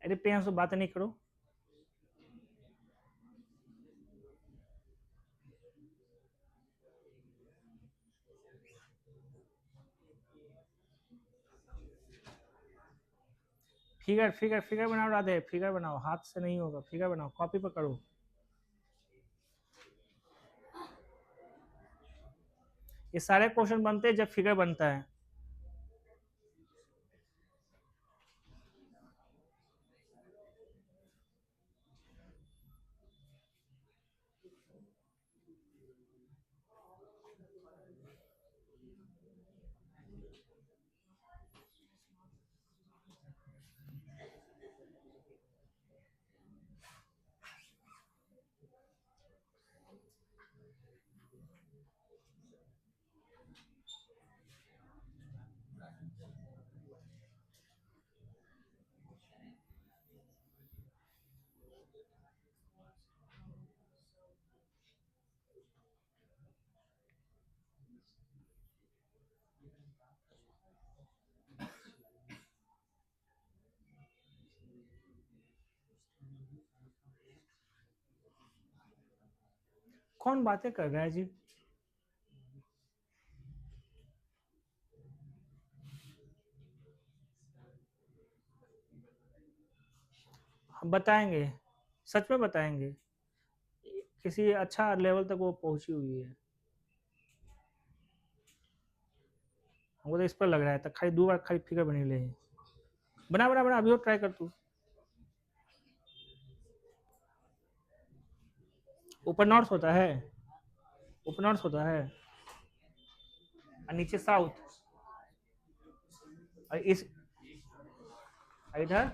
अरे प्रियांशु बात नहीं करो। फिगर फिगर फिगर बनाओ राधे, फिगर बनाओ, हाथ से नहीं होगा, फिगर बनाओ, कॉपी पर करो। ये सारे क्वेश्चन बनते हैं जब फिगर बनता है। कौन बातें कर रहा है जी? हम बताएंगे, सच में बताएंगे। किसी अच्छा लेवल तक वो पहुंची हुई है, हमको तो इस पर लग रहा है। तक खाली 2 बार खाली फिगर बनी ले। बना बना बना, अभी और ट्राई कर तू। ऊपर नॉर्थ होता है, ऊपर नॉर्थ होता है और नीचे साउथ, और इस इधर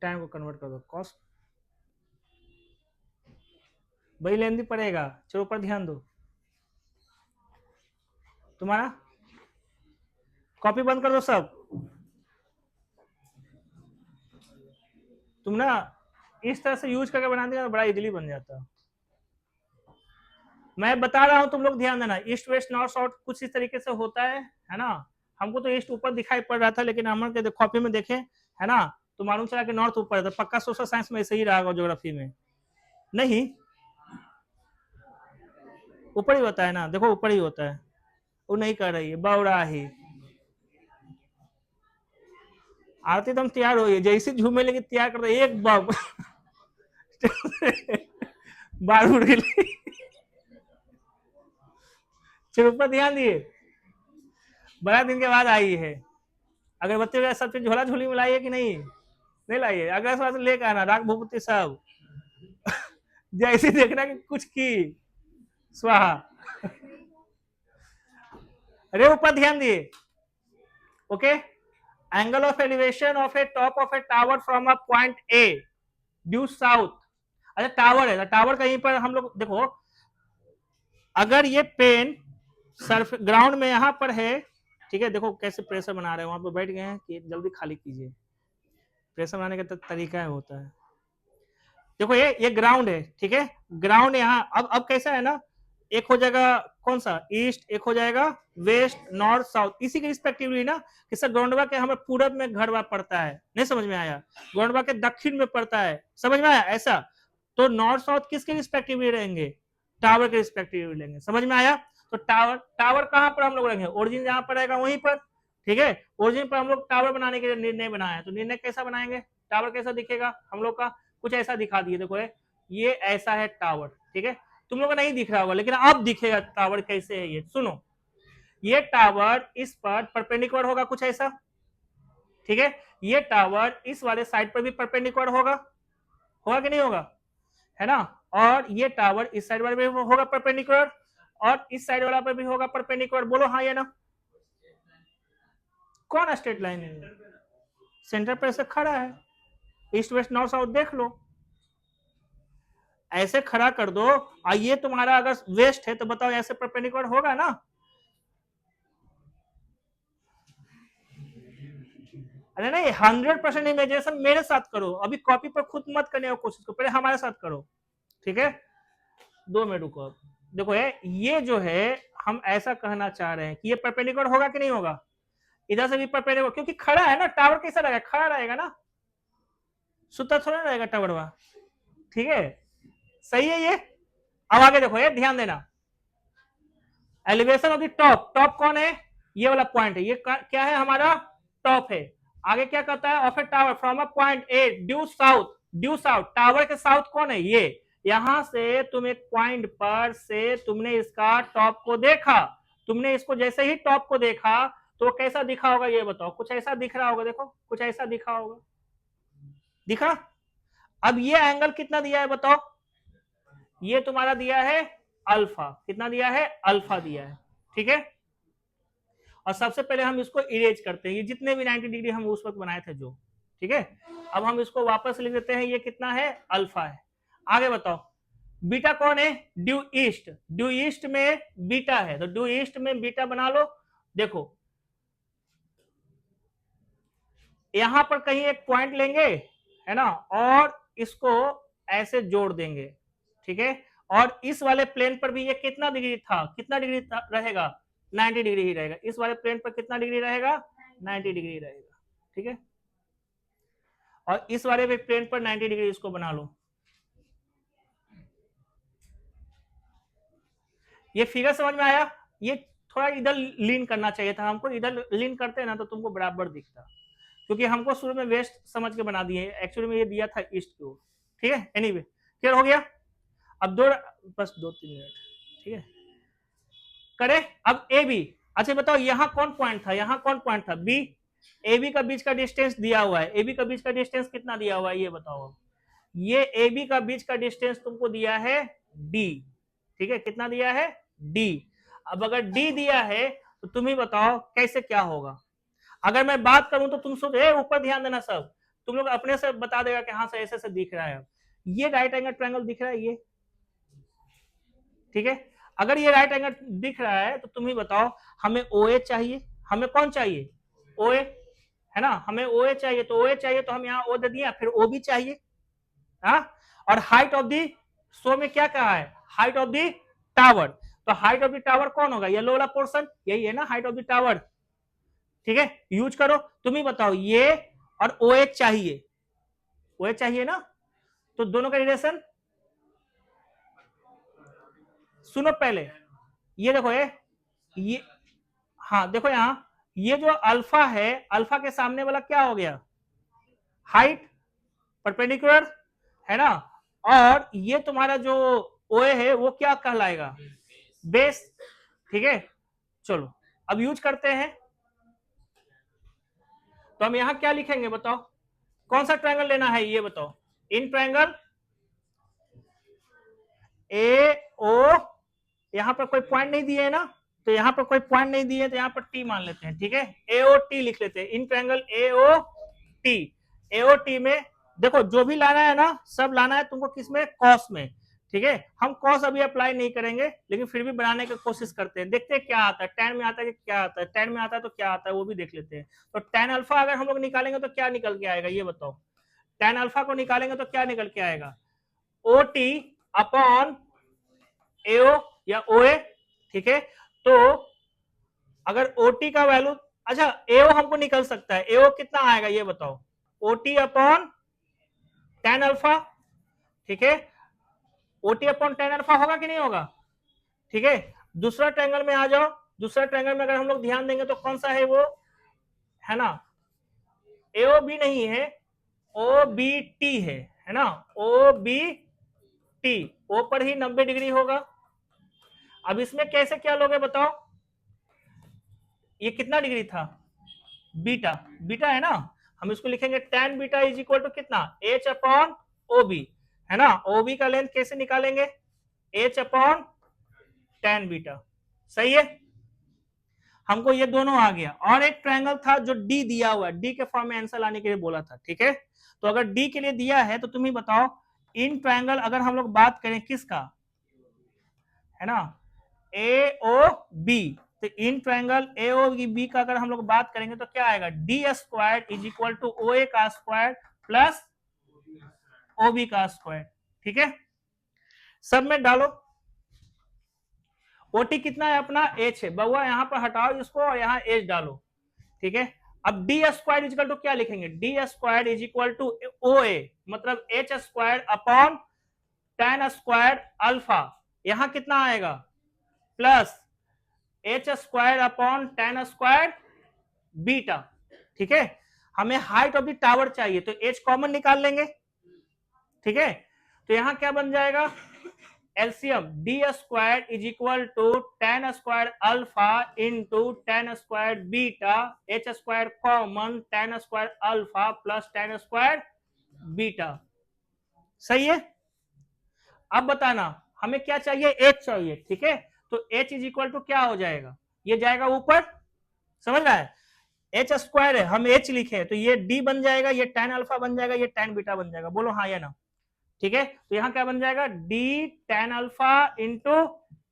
टाइम को कन्वर्ट कर दो कॉस। वही लेंदी पड़ेगा। चलो ऊपर ध्यान दो। तुम्हारा कॉपी बंद कर दो सब। तुम ना इस तरह से यूज करके बना देगा तो बड़ा इजीली बन जाता। मैं बता रहा हूँ, तुम लोग ध्यान देना। ईस्ट वेस्ट नॉर्थ साउथ कुछ इस तरीके से होता है ना। हमको तो ईस्ट ऊपर दिखाई पड़ रहा था, लेकिन अमन के कॉपी में देखे है ना, तो मालूम चला कि नॉर्थ ऊपर है। तो पक्का सोशल साइंस में ऐसे ही रहा होगा, ज्योग्राफी में नहीं। ऊपर ही होता है ना, देखो ऊपर ही होता है। वो नहीं कर रही है, बौरा ही। आरती एकदम तैयार हो गई, जैसे झूमे लेके तैयार कर दे एक बार। बार उड़ गई। फिर ऊपर ध्यान दिए, बड़ा दिन के बाद आई है। अगरबत्ती वगैरह सब चीज झोला झोली में लाई है कि नहीं? नहीं लाई है। अगला साल लेकर आना राग भूपति सब। जैसे देखना कि कुछ की स्वाहा। अरे ऊपर ध्यान दिए। Okay, angle of elevation of A top of A tower from a point A due south. अच्छा टावर है, टावर कहीं पर हम लोग देखो, अगर ये पेन सर्फ ग्राउंड में यहां पर है, ठीक है, देखो कैसे प्रेशर बना रहे हैं, वहां पर बैठ गए हैं कि जल्दी खाली कीजिए, प्रेशर बनाने का तरीका होता है। देखो ये ग्राउंड है, ठीक है, ग्राउंड यहाँ अब कैसा है ना, एक हो जाएगा कौन सा ईस्ट, एक हो जाएगा वेस्ट, नॉर्थ, साउथ, इसी के रिस्पेक्टिवली ना कि सर ग्राउंडवा के हमें पूरब में घरवा पड़ता है, नहीं समझ में आया, ग्राउंडवा के दक्षिण में पड़ता है, समझ में आया ऐसा, तो नॉर्थ साउथ किसके रिस्पेक्टिवली रहेंगे, टावर के रिस्पेक्टिवली लेंगे, समझ में आया। तो टावर टावर कहां पर हम लोग रहेंगे, ओरिजिन जहां पर रहेगा वहीं पर, ठीक है, ओरिजिन पर हम लोग टावर बनाने के लिए निर्णय बनाया, तो निर्णय कैसा बनाएंगे, टावर कैसा दिखेगा हम लोग का, कुछ ऐसा दिखा दिए, देखो ये ऐसा है टावर, ठीक है, तुम लोग को नहीं दिख रहा होगा लेकिन अब दिखेगा टावर कैसे है, ये सुनो, ये टावर इस पर परपेंडिकुलर होगा कुछ ऐसा, ठीक है, ये टावर इस वाले साइड पर भी परपेंडिकुलर होगा कि नहीं होगा, है ना, और ये टावर इस साइड वाले भी होगा परपेंडिकुलर, और इस साइड वाला पर भी होगा परपेंडिकुलर, बोलो हाँ या ना, कौन स्ट्रेट लाइन है, सेंटर पर से खड़ा है, ईस्ट वेस्ट नॉर्थ साउथ देख लो, ऐसे खड़ा कर दो, ये तुम्हारा अगर वेस्ट है तो बताओ ऐसे परपेंडिकुलर होगा ना, अरे नहीं 100% इमेजिनेशन मेरे साथ करो, अभी कॉपी पर खुद मत करने की कोशिश करो, पहले हमारे साथ करो, ठीक है, 2 मिनट रुको। देखो ये जो है हम ऐसा कहना चाह रहे हैं कि ये परपेंडिकुलर होगा कि नहीं होगा, इधर से भी परपेंडिकुलर, क्योंकि खड़ा है ना, टावर कैसा रहेगा, खड़ा रहेगा ना, सुता थोड़ा रहेगा टावर वहां, ठीक है, सही है ये। अब आगे देखो ये ध्यान देना, elevation of the top, top कौन है, ये वाला पॉइंट है, ये क्या है हमारा टॉप है, आगे क्या कहता है, of A tower from a point A due south, due south, tower के साउथ कौन है, ये यहां से तुम एक पॉइंट पर से तुमने इसका टॉप को देखा, तुमने इसको जैसे ही टॉप को देखा तो कैसा दिखा होगा ये बताओ, कुछ ऐसा दिख रहा होगा, देखो कुछ ऐसा दिखा होगा, दिखा। अब ये एंगल कितना दिया है बताओ, ये तुम्हारा दिया है अल्फा, कितना दिया है, अल्फा दिया है, ठीक है, और सबसे पहले हम इसको इरेज करते हैं, ये जितने भी 90 डिग्री हम उस वक्त बनाए थे जो, ठीक है, अब हम इसको वापस लिख देते हैं, ये कितना है, अल्फा है। आगे बताओ बीटा कौन है, ड्यू ईस्ट, ड्यू ईस्ट में बीटा है, तो ड्यू ईस्ट में बीटा बना लो, देखो यहां पर कहीं एक पॉइंट लेंगे, है ना, और इसको ऐसे जोड़ देंगे, ठीक है, और इस वाले प्लेन पर भी ये कितना डिग्री था, कितना डिग्री रहेगा, 90 डिग्री ही रहेगा, इस वाले प्लेन पर कितना डिग्री रहेगा, 90 डिग्री रहेगा, ठीक है, और इस वाले भी प्लेन पर 90 डिग्री इसको बना लो। ये फिगर समझ में आया, ये थोड़ा इधर लीन करना चाहिए था हमको, इधर लीन करते ना तो तुमको बराबर दिखता, क्योंकि हमको शुरू में वेस्ट समझ के बना दिए, एक्चुअली में ये दिया था ईस्ट की ओर, ठीक है, एनीवे क्लियर हो गया। अब बस 2-3 मिनट, ठीक है, करे अब ए बी, अच्छा बताओ यहाँ कौन पॉइंट था, यहाँ कौन पॉइंट था, बी, ए बी का बीच का डिस्टेंस दिया हुआ है, ए बी का बीच का डिस्टेंस कितना दिया हुआ है ये बताओ, ये ए बी का बीच का डिस्टेंस तुमको दिया है डी, ठीक है, कितना दिया है डी। अब अगर डी दिया है तो तुम ही बताओ कैसे क्या होगा, अगर मैं बात करूं तो तुम सोच ऊपर ध्यान देना, सब तुम लोग अपने से बता देगा कि हाँ से ऐसे से दिख रहा है, ये राइट एंगल ट्रायंगल दिख रहा है ये, ठीक है, अगर ये राइट एंगल दिख रहा है तो तुम ही बताओ हमें OA चाहिए, हमें कौन चाहिए, OA, है ना, हमें OA चाहिए, तो OA चाहिए तो हम यहाँ O दे दिए, फिर OB चाहिए, हाँ, और हाइट ऑफ दी शो में क्या कहा है, हाइट ऑफ दी टावर, तो हाइट ऑफ द टावर कौन होगा, येलो वाला पोर्शन, यही है ना हाइट ऑफ द टावर, ठीक है, यूज करो, तुम ही बताओ ये और OA चाहिए, OA चाहिए ना, तो दोनों का रिलेशन सुनो पहले, ये देखो ये हाँ देखो यहां ये जो अल्फा है, अल्फा के सामने वाला क्या हो गया, हाइट परपेंडिकुलर, है ना, और ये तुम्हारा जो OA है वो क्या कहलाएगा, बेस, ठीक है, चलो अब यूज करते हैं, तो हम यहां क्या लिखेंगे बताओ, कौन सा ट्रायंगल लेना है ये बताओ, इन ट्रायंगल ए ओ, यहां पर कोई पॉइंट नहीं दिए है ना, तो यहाँ पर कोई पॉइंट नहीं दिए तो यहाँ पर टी मान लेते हैं, ठीक है। AOT लिख लेते हैं, इन ट्रायंगल AOT। AOT में देखो जो भी लाना है ना सब लाना है तुमको किसमें, कॉस में, ठीक है। हम कॉस अभी अप्लाई नहीं करेंगे लेकिन फिर भी बनाने की कोशिश करते हैं, देखते हैं क्या आता है, tan में आता है कि क्या आता है, tan में आता है तो क्या आता है वो भी देख लेते हैं। तो tan अल्फा अगर हम लोग निकालेंगे तो क्या निकल के आएगा ये बताओ, tan अल्फा को निकालेंगे तो क्या निकल के आएगा, OT अपॉन AO या OA, ठीक है। तो अगर OT का वैल्यू, अच्छा AO हमको निकल सकता है, AO कितना आएगा ये बताओ, OT अपॉन tan अल्फा, ठीक है। OT अपॉन tan अल्फा होगा कि नहीं होगा, ठीक है। दूसरा ट्रायंगल में आ जाओ, दूसरा ट्रायंगल में अगर हम लोग ध्यान देंगे तो कौन सा है वो, है ना, AOB नहीं है, OBT है ना, OBT, O पर ही 90 डिग्री होगा। अब इसमें कैसे क्या लोगे बताओ, ये कितना डिग्री था, बीटा, बीटा है ना, हम इसको लिखेंगे tan beta is equal to कितना, H अपॉन OB, है ना। OB का लेंथ कैसे निकालेंगे, H अपॉन tan बीटा, सही है। हमको ये दोनों आ गया, और एक ट्रायंगल था जो D दिया हुआ है, D के फॉर्म में आंसर लाने के लिए बोला था, ठीक है। तो अगर D के लिए दिया है तो तुम ही बताओ, इन ट्रायंगल अगर हम लोग बात करें किसका, है ना, AOB, तो इन ट्रायंगल AOB का अगर हम लोग बात करेंगे तो क्या आएगा, D square is equal to OA का स्क्वायर प्लस OB का स्क्वायर, ठीक है। सब में डालो, OT कितना है अपना, H है, बउआ यहाँ पर हटाओ इसको और यहाँ H डालो, ठीक है। अब D square is equal to क्या लिखेंगे, D square is equal to OA मतलब H square upon tan square alpha, यहां कितना आएगा, plus H square upon tan square beta, ठीक है। हमें हाइट ऑफ द टावर चाहिए तो H कॉमन निकाल लेंगे, ठीक है। तो यहां क्या बन जाएगा, LCM D square is equal to tan square alpha into tan square beta, H square common tan square alpha plus tan square beta, सही है। अब बताना हमें क्या चाहिए, H चाहिए, ठीक है। तो H इज इक्वल टू क्या हो जाएगा, ये जाएगा ऊपर, समझ रहा है, H स्क्वायर है, हम H लिखे तो ये D बन जाएगा, ये tan अल्फा बन जाएगा, ये tan बीटा बन जाएगा, बोलो हाँ या ना, ठीक है। तो यहाँ क्या बन जाएगा, D tan alpha into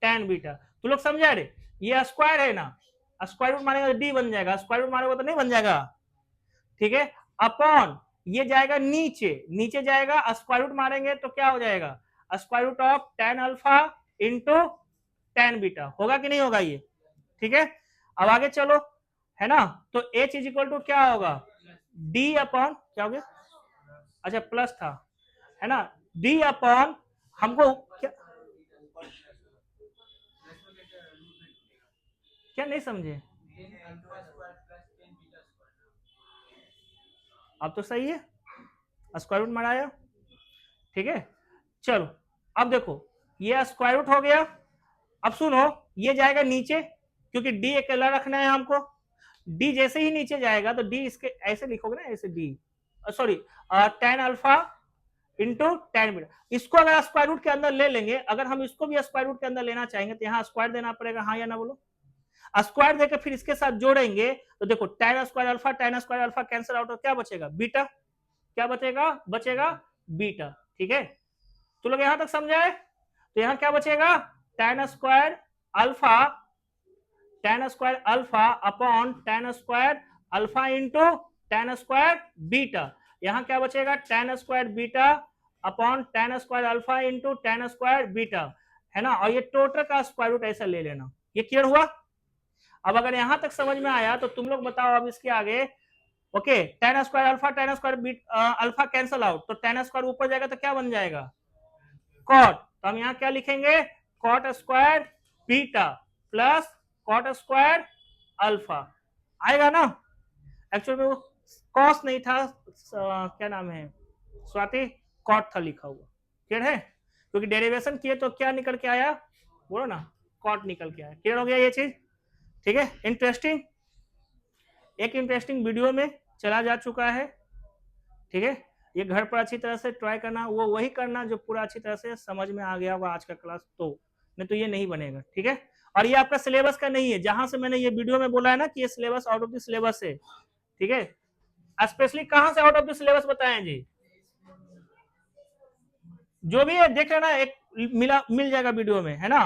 tan beta, तो लोग समझा रहे, ये स्क्वायर है ना, स्क्वायर रूट मारेगा तो D बन जाएगा, स्क्वायर रूट मारेगा तो नहीं बन जाएगा, ठीक है। अपॉन ये जाएगा नीचे, नीचे जाएगा, स्क्वायर रूट मारेंगे तो क्या हो जाएगा, square root of tan alpha into tan beta, होगा कि नहीं होगा ये, ठीक है। अब आगे चलो, है ना, तो H इज इक्वल टू क्या होगा, D अपॉन क्या हो गया, अच्छा प्लस था, है ना, D अपॉन हमको क्या नहीं समझे, अब तो सही है, स्क्वायर रूट मराया, ठीक है। चलो अब देखो ये स्क्वायर रूट हो गया, अब सुनो ये जाएगा नीचे क्योंकि D अकेला रखना है हमको, D जैसे ही नीचे जाएगा तो D इसके ऐसे लिखोगे ना, ऐसे D sorry tan alpha into tan beta, इसको अगर स्क्वायर रूट के अंदर ले लेंगे, अगर हम इसको भी स्क्वायर रूट के अंदर लेना चाहेंगे तो यहाँ स्क्वायर देना पड़ेगा, हाँ या ना बोलो, स्क्वायर देकर फिर इसके साथ जोड़ेंगे तो देखो tan square alpha cancel out, क्या बचेगा बीटा, क्या बचेगा, बचेगा बीटा, ठीक है। तो लोग यहां तक समझाए, तो यहां क्या बचेगा, tan square alpha upon tan square alpha into tan square beta, यहां क्या बचेगा, tan square beta upon tan square alpha into tan square beta, है ना, और ये टोटल का स्क्वायर रूट ऐसा ले लेना, ये क्लियर हुआ। अब अगर यहां तक समझ में आया तो तुम लोग बताओ अब इसके आगे, okay, tan square alpha cancel out, तो tan स्क्वायर ऊपर जाएगा तो क्या बन जाएगा, कॉट, तो हम यहाँ क्या लिखेंगे, cot square beta plus cot square alpha, आएगा ना। एक्चुअली में वो कॉस नहीं था, क्या नाम है स्वाति, कॉट था लिखा हुआ, क्लियर है, क्योंकि डेरिवेशन किए तो क्या निकल के आया, बोलो ना, कॉट निकल के आया, क्लियर हो गया ये चीज, ठीक है। इंटरेस्टिंग, एक इंटरेस्टिंग वीडियो में चला जा चुका है, ठीक है। ये घर पर अच्छी तरह से ट्राई करना, वो वही करना जो पूरा अच्छी तरह से समझ में आ गया होगा आज का क्लास, तो नहीं तो ये नहीं बनेगा, ठीक है। और ये आपका सिलेबस का नहीं है, जहां से मैंने ये वीडियो में बोला है ना कि ये syllabus out of the syllabus है, ठीक है। स्पेशली कहां से आउट ऑफ द सिलेबस बताएं जी, जो भी है देख लेना, एक मिल जाएगा वीडियो में, है ना।